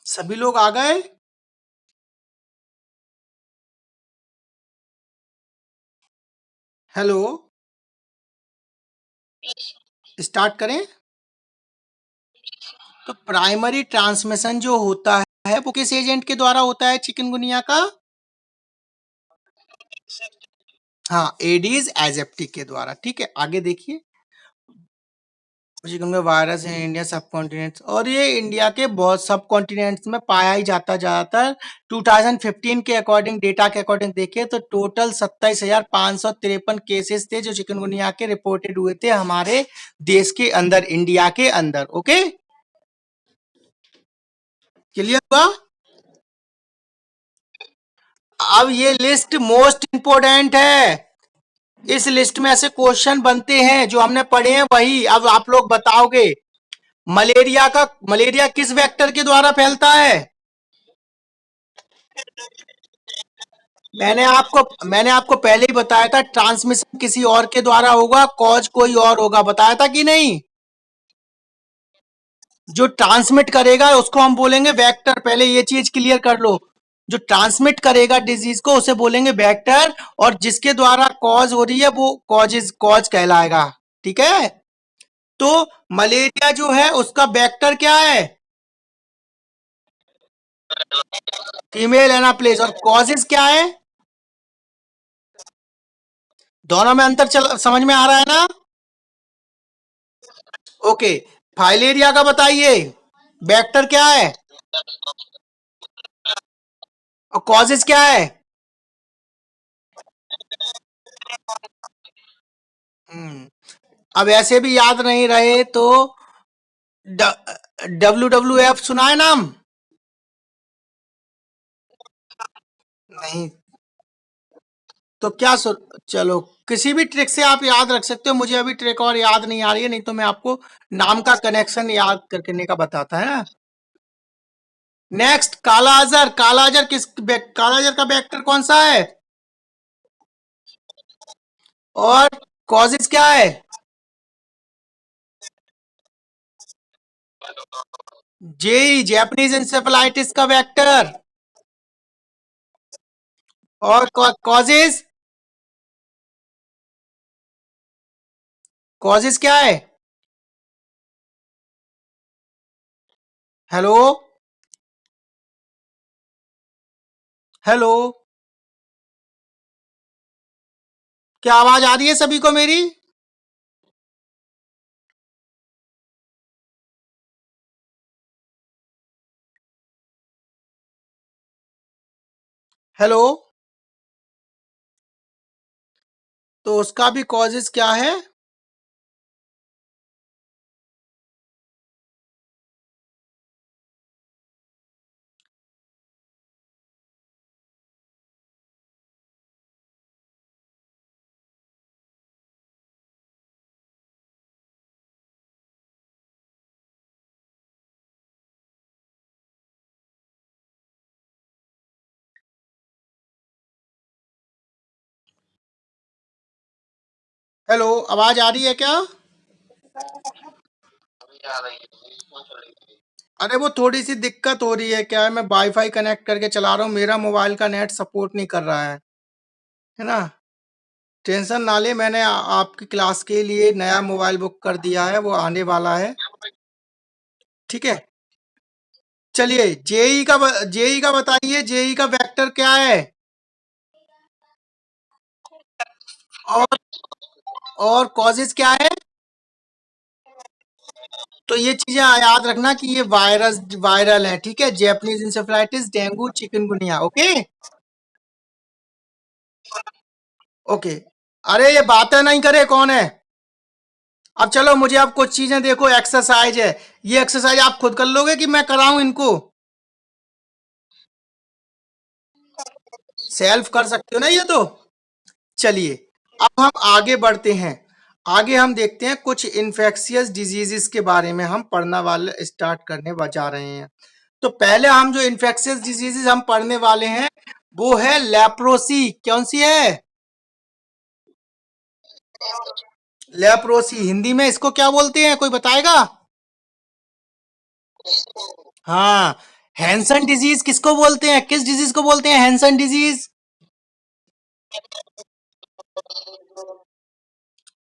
सभी लोग आ गए? हेलो, स्टार्ट करें? तो प्राइमरी ट्रांसमिशन जो होता है वो किस एजेंट के द्वारा होता है चिकनगुनिया का? हाँ, एडीज एजिप्टी के द्वारा। ठीक है, आगे देखिए। चिकन में वायरस है इंडिया सब कॉन्टिनेंट्स, और ये इंडिया के बहुत सब कॉन्टिनेंट्स में पाया ही जाता है ज्यादातर। 2015 के अकॉर्डिंग, डेटा के अकॉर्डिंग देखे तो टोटल 27,553 केसेस थे जो चिकनगुनिया के रिपोर्टेड हुए थे हमारे देश के अंदर, इंडिया के अंदर। ओके, क्लियर हुआ? अब ये लिस्ट मोस्ट इंपोर्टेंट है। इस लिस्ट में ऐसे क्वेश्चन बनते हैं जो हमने पढ़े हैं वही अब आप लोग बताओगे। मलेरिया किस वेक्टर के द्वारा फैलता है? मैंने आपको पहले ही बताया था, ट्रांसमिशन किसी और के द्वारा होगा, कॉज कोई और होगा। बताया था कि नहीं? जो ट्रांसमिट करेगा उसको हम बोलेंगे वेक्टर। पहले ये चीज क्लियर कर लो, जो ट्रांसमिट करेगा डिजीज को उसे बोलेंगे वेक्टर, और जिसके द्वारा कॉज हो रही है वो कॉज कहलाएगा। ठीक है, तो मलेरिया जो है उसका वेक्टर क्या है? फीमेल एनाप्लेस। और कॉजेज क्या है? दोनों में अंतर समझ में आ रहा है ना? ओके, फाइलेरिया का बताइए, वेक्टर क्या है और कॉजेज क्या है? हम्म, अब ऐसे भी याद नहीं रहे तो WWF सुना है नाम? नहीं तो चलो, किसी भी ट्रिक से आप याद रख सकते हो। मुझे अभी ट्रिक और याद नहीं आ रही है, नहीं तो मैं आपको नाम का कनेक्शन याद करने का बताता है ना। नेक्स्ट, कालाजार। कालाजार का वेक्टर कौन सा है और कॉजेज क्या है? जेई, जैपनीज इंसेफेलाइटिस का वेक्टर। और कॉजेज, कॉजेज क्या है? हेलो, हेलो, क्या आवाज आ रही है सभी को मेरी? हेलो, तो उसका भी कॉजेज क्या है? हेलो, आवाज आ रही है क्या? अरे वो थोड़ी सी दिक्कत हो रही है, क्या है, मैं वाईफाई कनेक्ट करके चला रहा हूँ, मेरा मोबाइल का नेट सपोर्ट नहीं कर रहा है ना। टेंशन ना ले, मैंने आपकी क्लास के लिए नया मोबाइल बुक कर दिया है, वो आने वाला है। ठीक है, चलिए जेई का बताइए, जेई का वेक्टर क्या है? और कॉजेज क्या है? तो ये चीजें याद रखना कि ये वायरल है। ठीक है, Japanese encephalitis, dengue, chikungunya. Okay, okay. अरे ये बातें नहीं करे कौन है? अब चलो, मुझे अब कुछ चीजें देखो, एक्सरसाइज है। ये एक्सरसाइज आप खुद कर लोगे कि मैं कराऊं इनको? सेल्फ कर सकते हो ना ये तो। चलिए, अब हम आगे बढ़ते हैं। आगे हम देखते हैं कुछ इन्फेक्शियस डिजीजेस के बारे में हम पढ़ना वाले स्टार्ट करने जा रहे हैं। तो पहले हम जो इन्फेक्शियस डिजीजेस हम पढ़ने वाले हैं वो है लेप्रोसी। कौन सी है? लेप्रोसी। हिंदी में इसको क्या बोलते हैं, कोई बताएगा? हाँ, हैंसन डिजीज किसको बोलते हैं, किस डिजीज को बोलते हैं हैंसन डिजीज?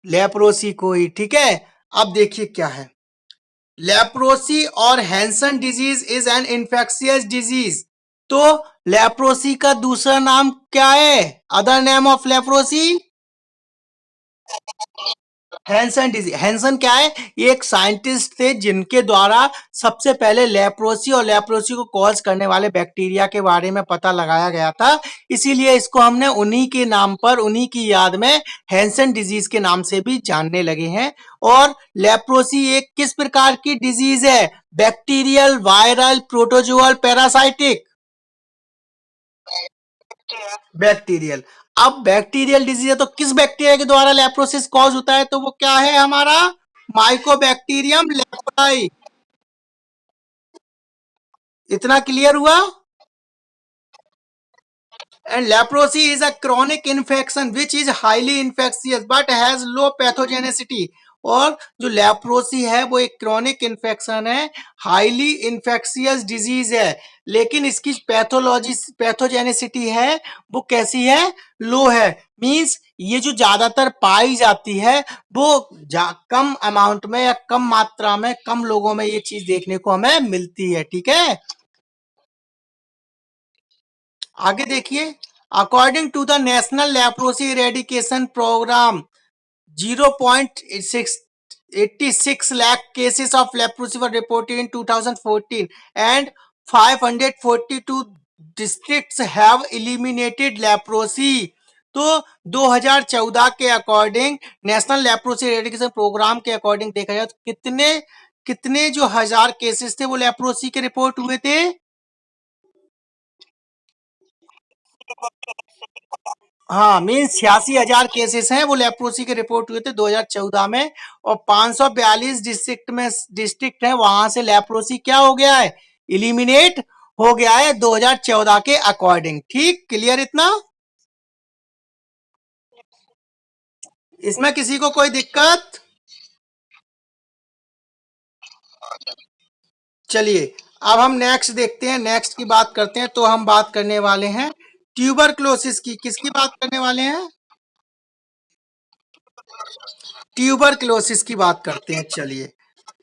लेप्रोसी को ही, ठीक है। अब देखिए क्या है, लेप्रोसी और Hansen disease is an infectious disease. तो लेप्रोसी का दूसरा नाम क्या है? Other name of leprosy? Hansen disease. Hansen क्या है? ये एक साइंटिस्ट थे जिनके द्वारा सबसे पहले लेप्रोसी और लेप्रोसी को कॉज करने वाले बैक्टीरिया के बारे में पता लगाया गया था। इसीलिए इसको हमने उन्हीं के नाम पर, उन्हीं की याद में हैंसन डिजीज के नाम से भी जानने लगे हैं। और लेप्रोसी एक किस प्रकार की डिजीज है? Bacterial, viral, प्रोटोजुअल, parasitic? बैक्टीरियल। अब बैक्टीरियल डिजीज है तो किस बैक्टीरिया के द्वारा लेप्रोसिस कॉज होता है? तो वो क्या है हमारा? Mycobacterium leprae. इतना क्लियर हुआ? And leprosy is a chronic infection which is highly infectious but has low pathogenicity। और जो लेप्रोसी है वो एक क्रॉनिक इन्फेक्शन है, हाईली इन्फेक्शियस डिजीज है, लेकिन इसकी पैथोजेनिसिटी है वो कैसी है? लो है। मींस ये जो ज्यादातर पाई जाती है वो कम अमाउंट में या कम मात्रा में, कम लोगों में ये चीज देखने को हमें मिलती है, ठीक है। आगे देखिए, according to the national leprosy eradication programme 0.86 lakh cases of leprosy were reported in 2014 and 542 districts have eliminated leprosy। तो 2014 के according, national leprosy eradication programme के अकॉर्डिंग देखा जाए तो कितने कितने जो हजार केसेस थे वो लेप्रोसी के रिपोर्ट हुए थे? हाँ, मीन 86,000 केसेस हैं वो लेप्रोसी के रिपोर्ट हुए थे 2014 में। और 542 डिस्ट्रिक्ट है वहां से लेप्रोसी क्या हो गया है? इलिमिनेट हो गया है 2014 के अकॉर्डिंग। ठीक, क्लियर इतना? इसमें किसी को कोई दिक्कत? चलिए अब हम नेक्स्ट देखते हैं, नेक्स्ट की बात करते हैं। तो हम बात करने वाले हैं ट्यूबरक्लोसिस की। किसकी बात करने वाले हैं? ट्यूबरक्लोसिस की बात करते हैं। चलिए,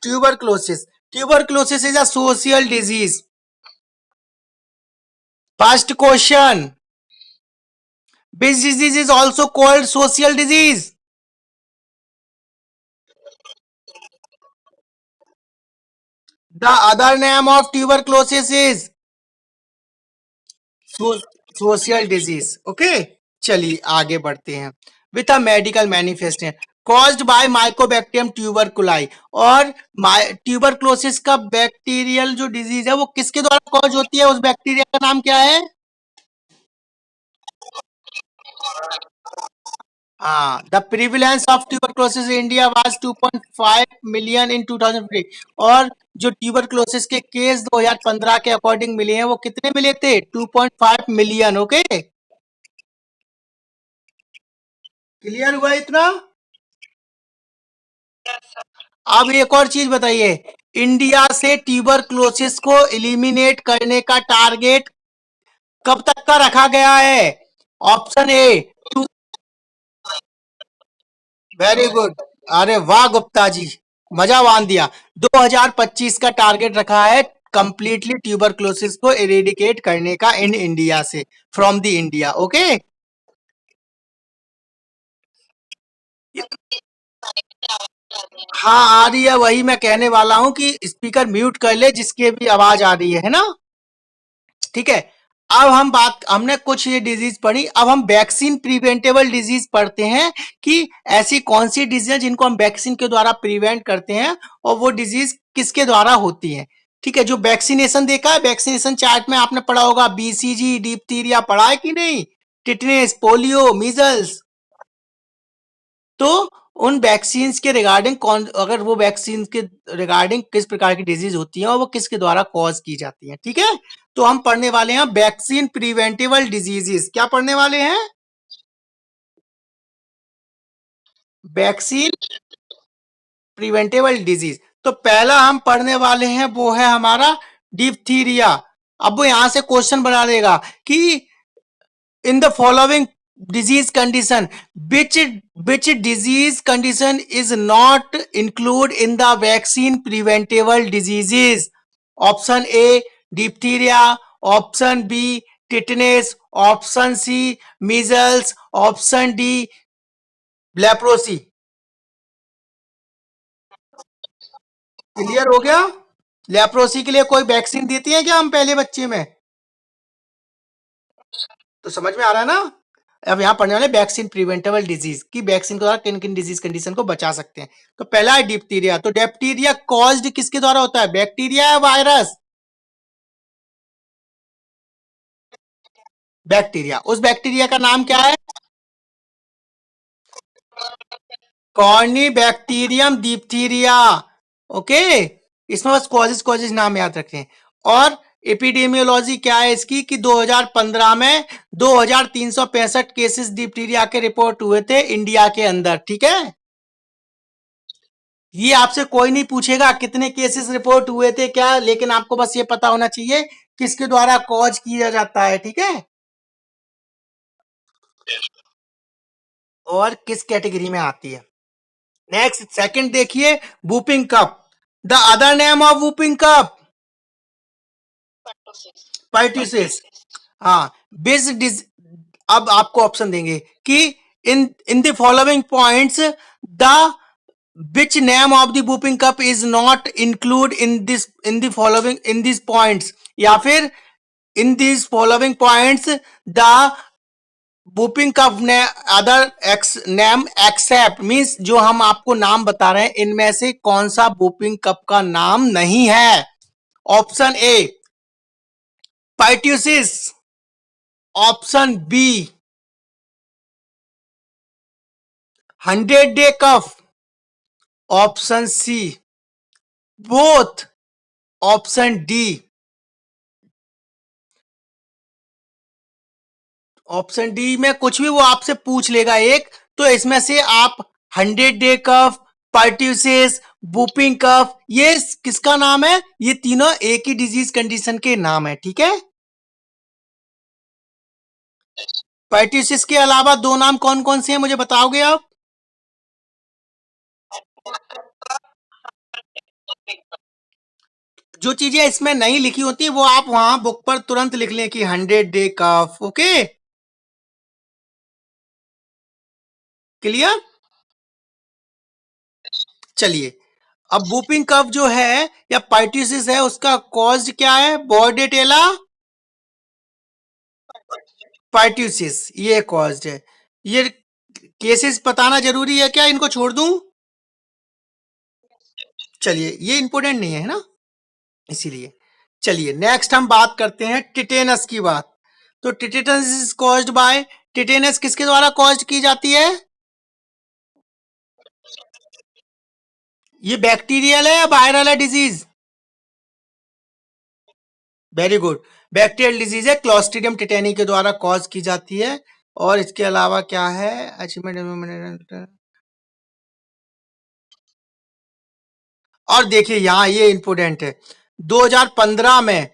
tuberculosis. Tuberculosis is a social disease. First question, which disease is also called social disease? The other name of tuberculosis is social disease। Okay, चलिए आगे बढ़ते हैं। With a medical manifestation caused by mycobacterium tuberculosis. और tuberculosis का bacterial जो disease है वो किसके द्वारा कॉज होती है? उस बैक्टीरिया का नाम क्या है? The prevalence of tuberculosis in India was 2.5 million in 2003। और जो ट्यूबरक्लोसिस के केस 2015 के अकॉर्डिंग मिले हैं वो कितने मिले थे? 2.5 मिलियन। ओके, क्लियर हुआ इतना? अब एक और चीज बताइए, इंडिया से ट्यूबरक्लोसिस को एलिमिनेट करने का टारगेट कब तक का रखा गया है? ऑप्शन ए, वेरी गुड, अरे वाह गुप्ता जी, मजा बांध दिया। 2025 का टारगेट रखा है कंप्लीटली ट्यूबरक्लोसिस को इरेडिकेट करने का इन इंडिया से, फ्रॉम द इंडिया। ओके, हाँ आ रही है, वही मैं कहने वाला हूं कि स्पीकर म्यूट कर ले जिसकी भी आवाज आ रही है ना। ठीक है, अब हम बात, हमने कुछ ये डिजीज पढ़ी, अब हम वैक्सीन प्रिवेंटेबल डिजीज पढ़ते हैं कि ऐसी कौन सी डिजीज जिनको हम वैक्सीन के द्वारा प्रिवेंट करते हैं और वो डिजीज किसके द्वारा होती है। ठीक है, जो वैक्सीनेशन देखा है, वैक्सीनेशन चार्ट में आपने पढ़ा होगा, बीसीजी, डिप्थीरिया पढ़ा है कि नहीं? Tetanus, polio, measles. तो उन वैक्सीन के रिगार्डिंग कौन, अगर वो वैक्सीन के रिगार्डिंग किस प्रकार की डिजीज होती है और वो किसके द्वारा कॉज की जाती है। ठीक है, तो हम पढ़ने वाले हैं वैक्सीन प्रिवेंटेबल डिजीजेस। क्या पढ़ने वाले हैं? Vaccine preventable disease. तो पहला हम पढ़ने वाले हैं वो है हमारा डिप्थीरिया। अब वो यहां से क्वेश्चन बना देगा कि in the following disease condition, which disease condition is not included in the vaccine preventable diseases? Option A diphtheria, option B tetanus, option C measles, option D leprosy। Clear हो गया? Leprosy के लिए कोई vaccine देती है क्या हम पहले बच्चे में? तो समझ में आ रहा है ना? अब यहाँ पढ़ने वाले वैक्सीन प्रिवेंटेबल डिजीज की वैक्सीन के द्वारा किन किन डिजीज कंडीशन को बचा सकते हैं। तो पहला है डिप्थीरिया। तो डिप्थीरिया कॉज्ड किसके द्वारा होता है? बैक्टीरिया या वायरस? बैक्टीरिया। उस बैक्टीरिया का नाम क्या है? Corynebacterium diphtheria. ओके, इसमें बस कॉजेज कॉजेज नाम याद रखें। और एपिडेमियोलॉजी क्या है इसकी कि 2015 में 2365 केसेस डिप्थीरिया के रिपोर्ट हुए थे इंडिया के अंदर। ठीक है, ये आपसे कोई नहीं पूछेगा कितने केसेस रिपोर्ट हुए थे क्या, लेकिन आपको बस ये पता होना चाहिए किसके द्वारा कॉज किया जाता है। ठीक है, और किस कैटेगरी में आती है। नेक्स्ट सेकंड देखिए, whooping cough. The other name of whooping cough pertussis. हाँ, बिज डिज। अब आपको ऑप्शन देंगे कि in in the following points the which name of the whooping cup is not included in the following in these points, या फिर in these following points the whooping cup ने अदर नेम एक्सेप्ट मीन्स जो हम आपको नाम बता रहे हैं इनमें से कौन सा whooping cup का नाम नहीं है। Option A pertussis, option B 100 day cough, option C both, option D. Option D में कुछ भी वो आपसे पूछ लेगा एक, तो इसमें से आप 100 डे कफ, पर्ट्यूसिस, वूपिंग कफ, ये किसका नाम है? ये तीनों एक ही डिजीज कंडीशन के नाम है। ठीक है, पर्ट्यूसिस के अलावा दो नाम कौन कौन से हैं मुझे बताओगे आप? जो चीजें इसमें नहीं लिखी होती वो आप वहां बुक पर तुरंत लिख लें कि 100 डे कफ। Okay, clear? चलिए, अब वूपिंग कफ जो है या पर्ट्यूसिस है उसका कॉज क्या है? बॉर्डेटेला पर्ट्यूसिस, ये कॉज है। ये केसेस बताना जरूरी है क्या? इनको छोड़ दूं? चलिए, ये इंपोर्टेंट नहीं है ना, इसीलिए। चलिए नेक्स्ट हम बात करते हैं टिटेनस की बात। तो tetanus is caused bye, tetanus किसके द्वारा कॉज की जाती है? ये बैक्टीरियल है या वायरल है disease? Very good, bacterial disease है, क्लोस्ट्रीडियम टिटेनी के द्वारा कॉज की जाती है। और इसके अलावा क्या है? अचीवमेंट। और देखिए यहां ये इंपोर्टेंट है, 2015 में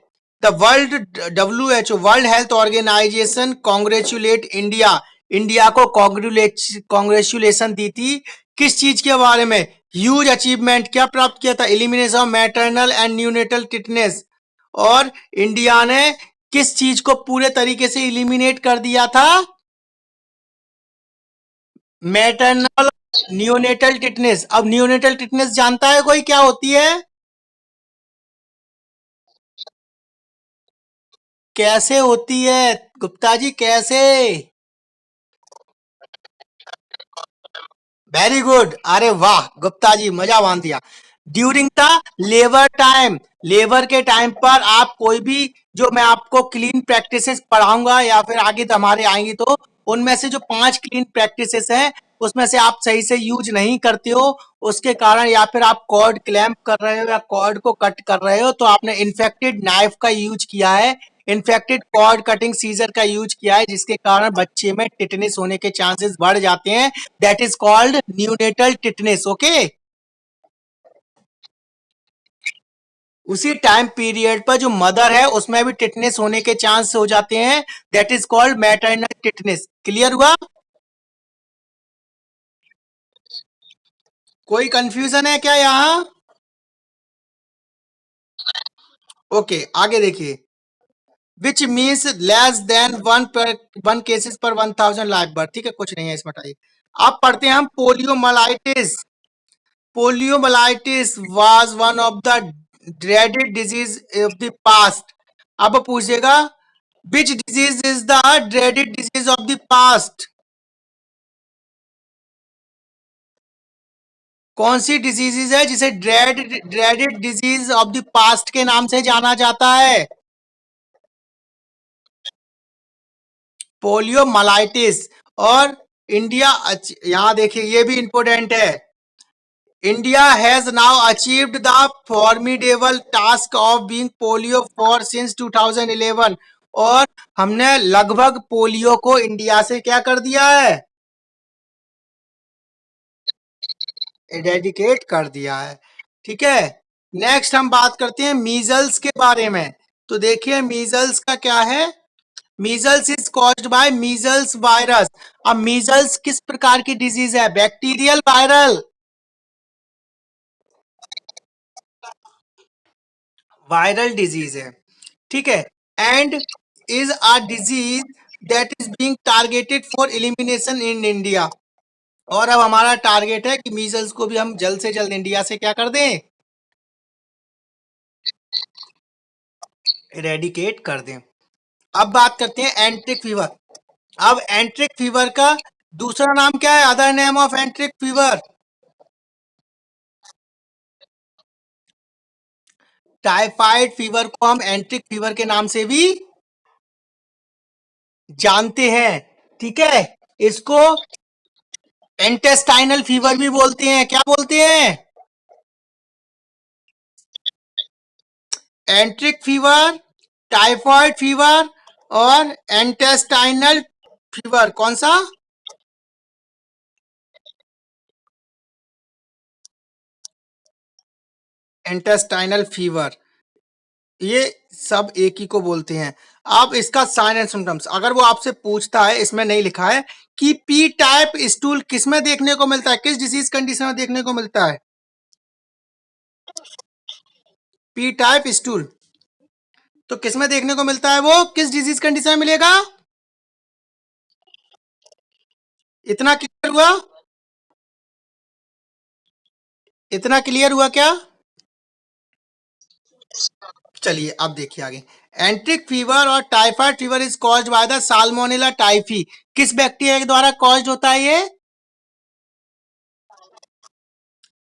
the world WHO world health organisation congratulate India, India को कॉन्ग्रेचुलेशन दी थी किस चीज के बारे में? ह्यूज अचीवमेंट क्या प्राप्त किया था? Elimination of maternal and neonatal tetanus. और इंडिया ने किस चीज को पूरे तरीके से इलिमिनेट कर दिया था? Maternal neonatal tetanus. अब न्यूनेटल टिटनेस जानता है कोई क्या होती है? कैसे होती है गुप्ता जी, कैसे? वेरी गुड, अरे वाह गुप्ता जी, मजा बांध दिया। During the labour time, labour के टाइम पर आप कोई भी, जो मैं आपको क्लीन प्रैक्टिसेस पढ़ाऊंगा या फिर आगे हमारे आएंगी तो उनमें से जो 5 क्लीन प्रैक्टिसेस हैं उसमें से आप सही से यूज नहीं करते हो, उसके कारण या फिर आप कॉर्ड क्लैंप कर रहे हो या कॉर्ड को कट कर रहे हो, तो आपने इन्फेक्टेड नाइफ का यूज किया है, इन्फेक्टेड कॉर्ड कटिंग सीजर का यूज किया है, जिसके कारण बच्चे में टिटनेस होने के चांसेस बढ़ जाते हैं। That is called neonatal tetanus. Okay, उसी टाइम पीरियड पर जो मदर है उसमें भी टिटनेस होने के चांस हो जाते हैं। That is called maternal tetanus. Clear हुआ? कोई कंफ्यूजन है क्या यहाँ? ओके, आगे देखिए। Which means less than one cases पर 1000 लाइफ बर्थ। ठीक है, कुछ नहीं है इसमें, हटाइए। अब पढ़ते हैं हम poliomyelitis. Poliomyelitis was one of the dreaded disease of the past। अब पूछेगा which disease is the dreaded disease of the past। कौन सी डिजीज है जिसे dreaded disease of the past के नाम से जाना जाता है? पोलियोमाइलाइटिस। और इंडिया, यहां देखिए ये भी इंपॉर्टेंट है। India has now achieved the formidable task of being polio for since 2011। और हमने लगभग पोलियो को इंडिया से क्या कर दिया है? एरेडिकेट कर दिया है। ठीक है, नेक्स्ट हम बात करते हैं मीजल्स के बारे में। तो देखिए मीजल्स का क्या है। Measles is caused bye measles virus. अब मीजल्स किस प्रकार की डिजीज है? Bacterial, viral? वायरल डिजीज है। ठीक है, and is a disease that is being targeted for elimination in India. और अब हमारा टारगेट है कि मीजल्स को भी हम जल्द से जल्द इंडिया से क्या कर दें? इरेडिकेट कर दें। अब बात करते हैं एंट्रिक फीवर। अब एंट्रिक फीवर का दूसरा नाम क्या है? Other name of एंट्रिक fever? Typhoid fever को हम एंट्रिक फीवर के नाम से भी जानते हैं। ठीक है, इसको इंटेस्टाइनल फीवर भी बोलते हैं। क्या बोलते हैं? एंट्रिक फीवर, टाइफाइड फीवर और इंटेस्टाइनल फीवर। कौन सा? Intestinal fever. ये सब एक ही को बोलते हैं। अब इसका साइन एंड सिम्टम्स अगर वो आपसे पूछता है, इसमें नहीं लिखा है कि पी टाइप स्टूल किस में देखने को मिलता है, किस डिजीज कंडीशन में देखने को मिलता है? पी टाइप स्टूल तो किस में देखने को मिलता है? वो किस डिजीज कंडीशन में मिलेगा? इतना क्लियर हुआ? इतना क्लियर हुआ क्या? चलिए अब देखिए आगे। एंट्रिक फीवर और typhoid fever is caused by the Salmonella typhi. किस बैक्टीरिया के द्वारा कॉज्ड होता है ये?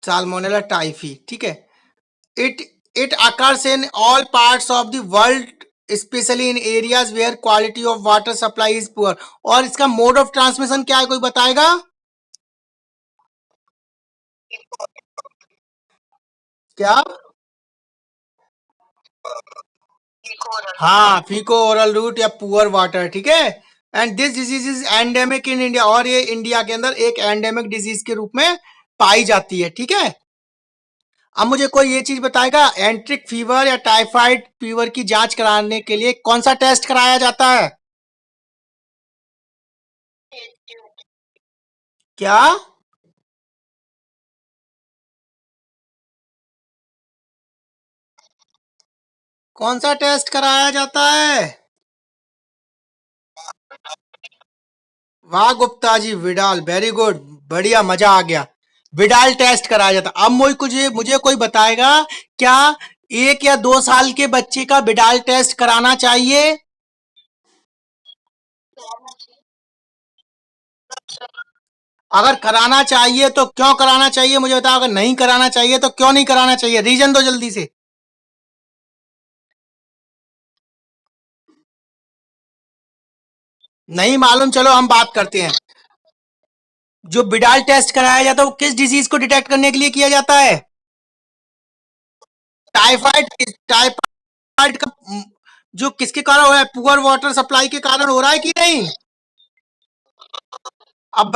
Salmonella typhi. ठीक है, it it occurs in all parts of the world, specially in areas where quality of water supply is poor. और इसका मोड ऑफ ट्रांसमिशन क्या है, कोई बताएगा? क्या? हाँ, फीको ओरल रूट या पुअर वाटर। ठीक है, and this disease is endemic in India. और ये इंडिया के अंदर एक एंडेमिक डिजीज के रूप में पाई जाती है। ठीक है, अब मुझे कोई ये चीज बताएगा, एंट्रिक फीवर या टाइफाइड फीवर की जांच कराने के लिए कौन सा टेस्ट कराया जाता है? क्या? कौन सा टेस्ट कराया जाता है? वाह Gupta ji, Widal, very good, बढ़िया, मजा आ गया। विडाल टेस्ट कराया जाता। अब मुझे कोई बताएगा क्या 1 या 2 साल के बच्चे का विडाल टेस्ट कराना चाहिए? अगर कराना चाहिए तो क्यों कराना चाहिए मुझे बताओ। अगर नहीं कराना चाहिए तो क्यों नहीं कराना चाहिए? रीजन दो जल्दी से। नहीं मालूम, चलो हम बात करते हैं। जो बिडाल टेस्ट कराया जाता है वो किस डिजीज को डिटेक्ट करने के लिए किया जाता है? टाइफाइड। टाइफाइड का जो किसके कारण हो रहा है? पुअर वाटर सप्लाई के कारण हो रहा है कि नहीं? अब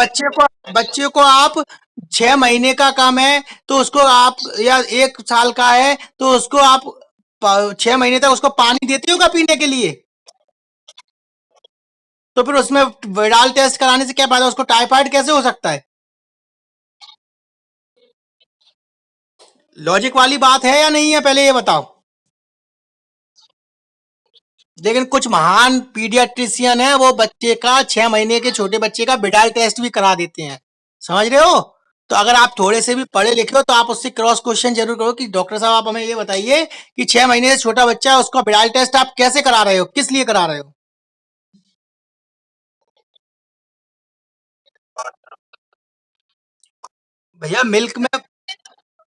बच्चे को आप 6 महीने का काम है तो उसको आप, या 1 साल का है तो उसको आप 6 महीने तक उसको पानी देते होगा पीने के लिए। तो फिर उसमें विडाल टेस्ट कराने से क्या फायदा? उसको टाइफाइड कैसे हो सकता है? लॉजिक वाली बात है या नहीं है, पहले ये बताओ। लेकिन कुछ महान पीडियाट्रिशियन है, वो बच्चे का 6 महीने के छोटे बच्चे का विडाल टेस्ट भी करा देते हैं। समझ रहे हो? तो अगर आप थोड़े से भी पढ़े लिखे हो तो आप उससे क्रॉस क्वेश्चन जरूर करो कि डॉक्टर साहब आप हमें ये बताइए कि 6 महीने से छोटा बच्चा है उसका विडाल टेस्ट आप कैसे करा रहे हो, किस लिए करा रहे हो? भैया मिल्क में,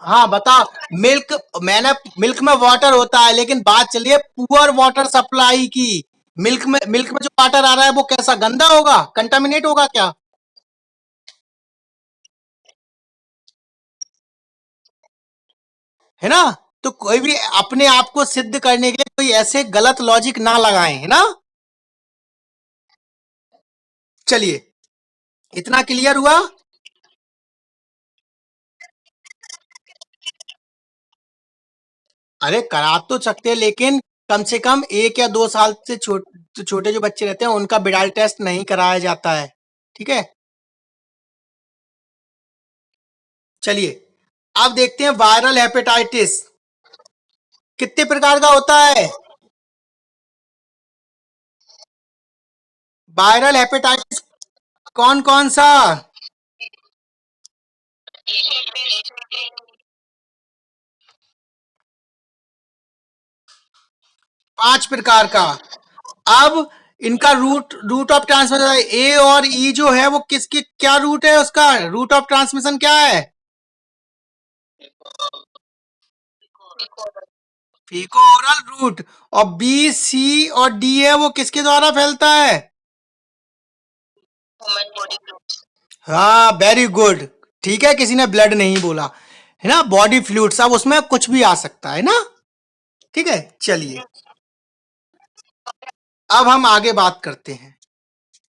हाँ बताओ। मिल्क, मैंने मिल्क में वाटर होता है, लेकिन बात चलिए पुअर वाटर सप्लाई की। मिल्क में जो वाटर आ रहा है वो कैसा, गंदा होगा, कंटामिनेट होगा क्या? है ना? तो कोई भी अपने आप को सिद्ध करने के लिए कोई ऐसे गलत लॉजिक ना लगाएं, है ना? चलिए, इतना क्लियर हुआ। अरे करा तो सकते हैं, लेकिन कम से कम 1 या 2 साल से छोटे जो बच्चे रहते हैं उनका बिडाल टेस्ट नहीं कराया जाता है। ठीक है, चलिए अब देखते हैं वायरल हेपेटाइटिस कितने प्रकार का होता है। वायरल हेपेटाइटिस कौन कौन सा? 5 प्रकार का। अब इनका रूट रूट ऑफ ट्रांसमिशन ए और ई जो है वो किसकी, क्या रूट है उसका, रूट ऑफ ट्रांसमिशन क्या है? फीको ओरल रूट। और बी सी और डी है वो किसके द्वारा फैलता है? हाँ वेरी गुड। ठीक है, किसी ने ब्लड नहीं बोला, है ना, बॉडी फ्लूइड्स। अब उसमें कुछ भी आ सकता है ना। ठीक है, चलिए अब हम आगे बात करते हैं।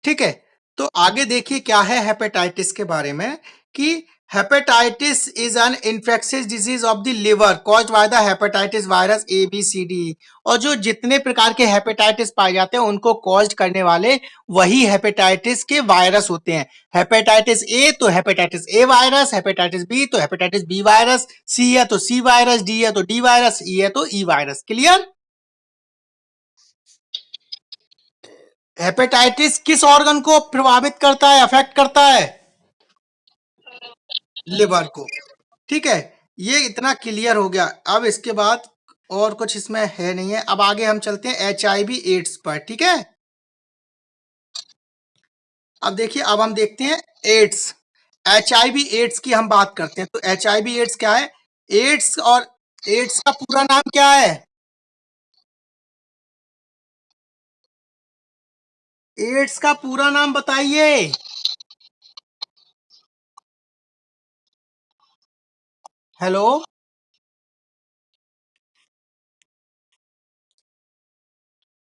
ठीक है, तो आगे देखिए क्या है हेपेटाइटिस के बारे में, कि hepatitis is an infectious disease of the liver caused by the hepatitis virus A B C D. और जो जितने प्रकार के हेपेटाइटिस पाए जाते हैं उनको कॉज्ड करने वाले वही हेपेटाइटिस के वायरस होते हैं। हेपेटाइटिस ए तो hepatitis A virus, hepatitis B तो हेपेटाइटिस बी वायरस, सी है तो सी वायरस, डी है तो डी वायरस, ई है तो ई वायरस। क्लियर? हेपेटाइटिस किस ऑर्गन को प्रभावित करता है, अफेक्ट करता है? लिवर को। ठीक है, ये इतना क्लियर हो गया। अब इसके बाद और कुछ इसमें है नहीं है। अब आगे हम चलते हैं एच आई वी एड्स पर। ठीक है, अब देखिए अब हम देखते हैं AIDS. H I V AIDS की हम बात करते हैं, तो एच आई वी एड्स क्या है? एड्स, और एड्स का पूरा नाम क्या है? एड्स का पूरा नाम बताइए। हेलो,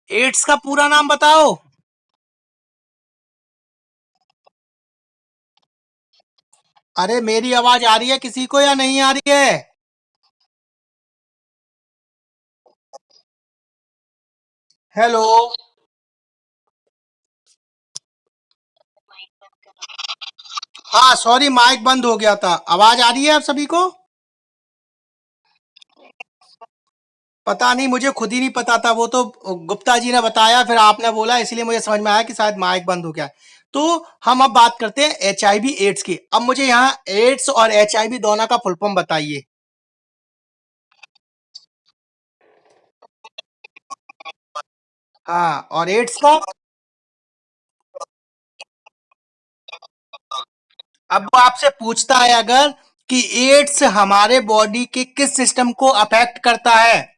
एड्स का पूरा नाम बताओ। अरे मेरी आवाज आ रही है किसी को या नहीं आ रही है? हेलो। हाँ सॉरी, माइक बंद हो गया था। आवाज आ रही है आप सभी को? पता नहीं, मुझे खुद ही नहीं पता था, वो तो गुप्ता जी ने बताया फिर आपने बोला इसलिए मुझे समझ में आया कि शायद माइक बंद हो गया। तो हम अब बात करते हैं एच आई वी एड्स की। अब मुझे यहाँ एड्स और एच आई वी दोनों का फुल फॉर्म बताइए। हाँ, और एड्स का? अब वो आपसे पूछता है अगर कि एड्स हमारे बॉडी के किस सिस्टम को अफेक्ट करता है।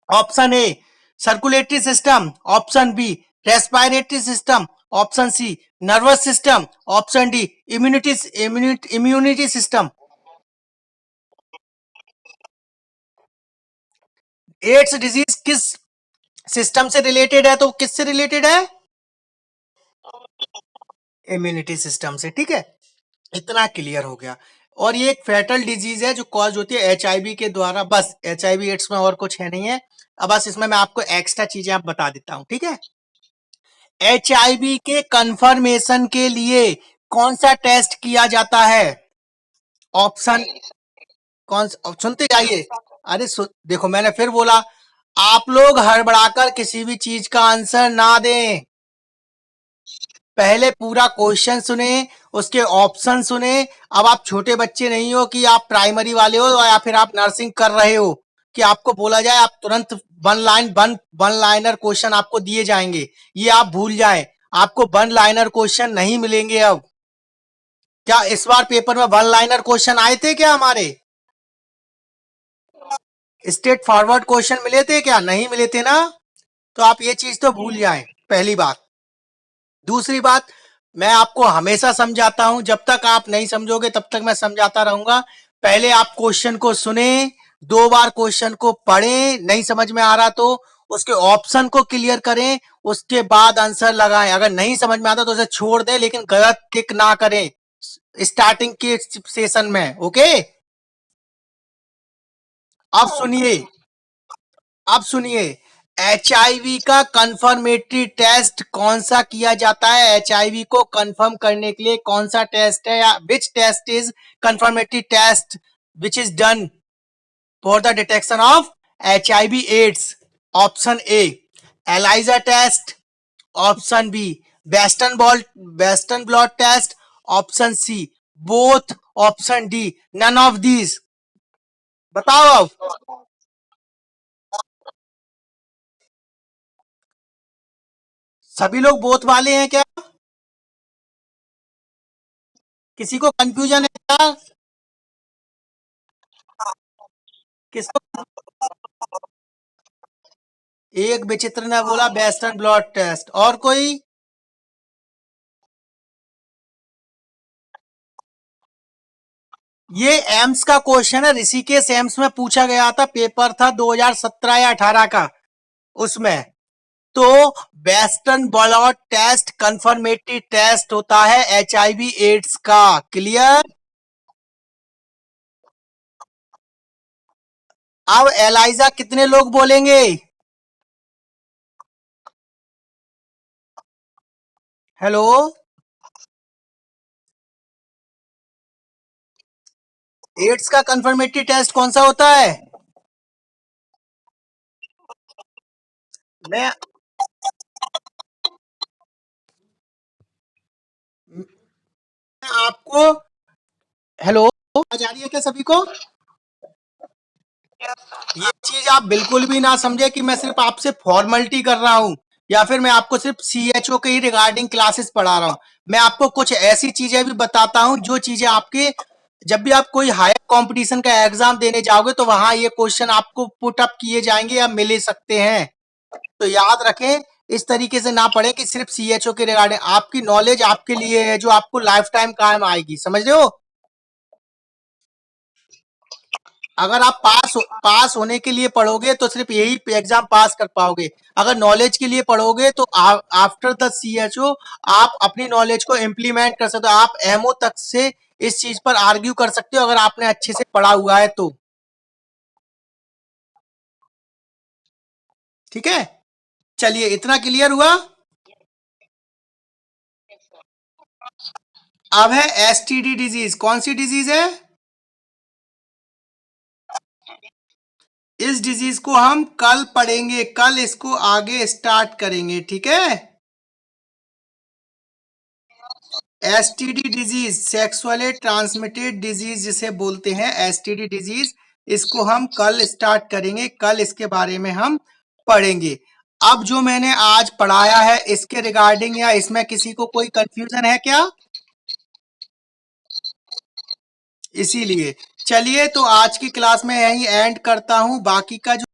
Option A circulatory system, option B respiratory system, option C nervous system, option D immunity system. AIDS disease किस सिस्टम से रिलेटेड है? तो किससे रिलेटेड है? इम्यूनिटी सिस्टम से। ठीक है, इतना क्लियर हो गया। और ये एक फैटल डिजीज है जो कॉज होती है एचआईवी के द्वारा। बस एचआईवी एड्स में और कुछ है नहीं है। अब बस इसमें मैं आपको एक्स्ट्रा चीजें आप बता देता हूं। ठीक है, एचआईवी के कंफर्मेशन के लिए कौन सा टेस्ट किया जाता है? ऑप्शन सुनते जाइए। अरे देखो, मैंने फिर बोला, आप लोग हड़बड़ाकर किसी भी चीज का आंसर ना दें। पहले पूरा क्वेश्चन सुने, उसके ऑप्शन सुने। अब आप छोटे बच्चे नहीं हो कि आप प्राइमरी वाले हो या फिर आप नर्सिंग कर रहे हो कि आपको बोला जाए आप तुरंत वन लाइनर क्वेश्चन आपको दिए जाएंगे। ये आप भूल जाएं, आपको वन लाइनर क्वेश्चन नहीं मिलेंगे अब। क्या इस बार पेपर में वन लाइनर क्वेश्चन आए थे क्या हमारे? स्ट्रेट फॉरवर्ड क्वेश्चन मिले थे क्या? नहीं मिले थे ना। तो आप ये चीज तो भूल जाएं, पहली बात। दूसरी बात, मैं आपको हमेशा समझाता हूं, जब तक आप नहीं समझोगे तब तक मैं समझाता रहूंगा। पहले आप क्वेश्चन को सुने, 2 बार क्वेश्चन को पढ़ें, नहीं समझ में आ रहा तो उसके ऑप्शन को क्लियर करें, उसके बाद आंसर लगाएं। अगर नहीं समझ में आता तो उसे छोड़ दें, लेकिन गलत टिक ना करें स्टार्टिंग के सेशन में। ओके, अब सुनिए, अब सुनिए, एचआईवी का कंफर्मेटरी टेस्ट कौन सा किया जाता है? एचआईवी को कंफर्म करने के लिए कौन सा टेस्ट है, या which test is confirmatory test which is done for the detection of HIV AIDS? Option A ELISA test, option B western blot test, option C both, option D none of these. बताओ अब। सभी लोग both वाले हैं क्या? किसी को confusion है क्या? किसको? एक विचित्र ने बोला वेस्टर्न ब्लॉट टेस्ट, और कोई? ये एम्स का क्वेश्चन है, ऋषिकेश एम्स में पूछा गया था, पेपर था 2017 या 18 का उसमें। तो western blot test confirmatory test होता है एचआईवी एड्स का। क्लियर? अब एलाइजा कितने लोग बोलेंगे? हेलो, एड्स का कंफर्मेटरी टेस्ट कौन सा होता है? मैं आपको, हेलो, आवाज आ रही है क्या सभी को? ये चीज आप बिल्कुल भी ना समझे कि मैं सिर्फ आपसे फॉर्मेलिटी कर रहा हूं या फिर मैं आपको सिर्फ सीएचओ के ही रिगार्डिंग क्लासेस पढ़ा रहा हूं। मैं आपको कुछ ऐसी चीजें भी बताता हूं जो चीजें आपके, जब भी आप कोई हायर कंपटीशन का एग्जाम देने जाओगे तो वहां ये क्वेश्चन आपको पुट अप किए जाएंगे या मिल सकते हैं। तो याद रखें, इस तरीके से ना पढ़े कि सिर्फ सीएचओ के रिगार्डिंग। आपकी नॉलेज आपके लिए है जो आपको लाइफ टाइम काम आएगी, समझ रहे हो? अगर आप पास होने के लिए पढ़ोगे तो सिर्फ यही एग्जाम पास कर पाओगे। अगर नॉलेज के लिए पढ़ोगे तो आफ्टर द सीएचओ आप अपनी नॉलेज को इम्प्लीमेंट कर सकते हो। आप एमओ तक से इस चीज पर आर्ग्यू कर सकते हो अगर आपने अच्छे से पढ़ा हुआ है तो। ठीक है, चलिए, इतना क्लियर हुआ। अब है एसटीडी डिजीज। कौन सी डिजीज है? इस डिजीज को हम कल पढ़ेंगे, कल इसको आगे स्टार्ट करेंगे। ठीक है, STD disease sexually transmitted disease जिसे बोलते हैं, एसटीडी डिजीज, इसको हम कल स्टार्ट करेंगे, कल इसके बारे में हम पढ़ेंगे। अब जो मैंने आज पढ़ाया है इसके रिगार्डिंग या इसमें किसी को कोई कंफ्यूजन है क्या? इसीलिए चलिए, तो आज की क्लास में यही एंड करता हूं। बाकी का जो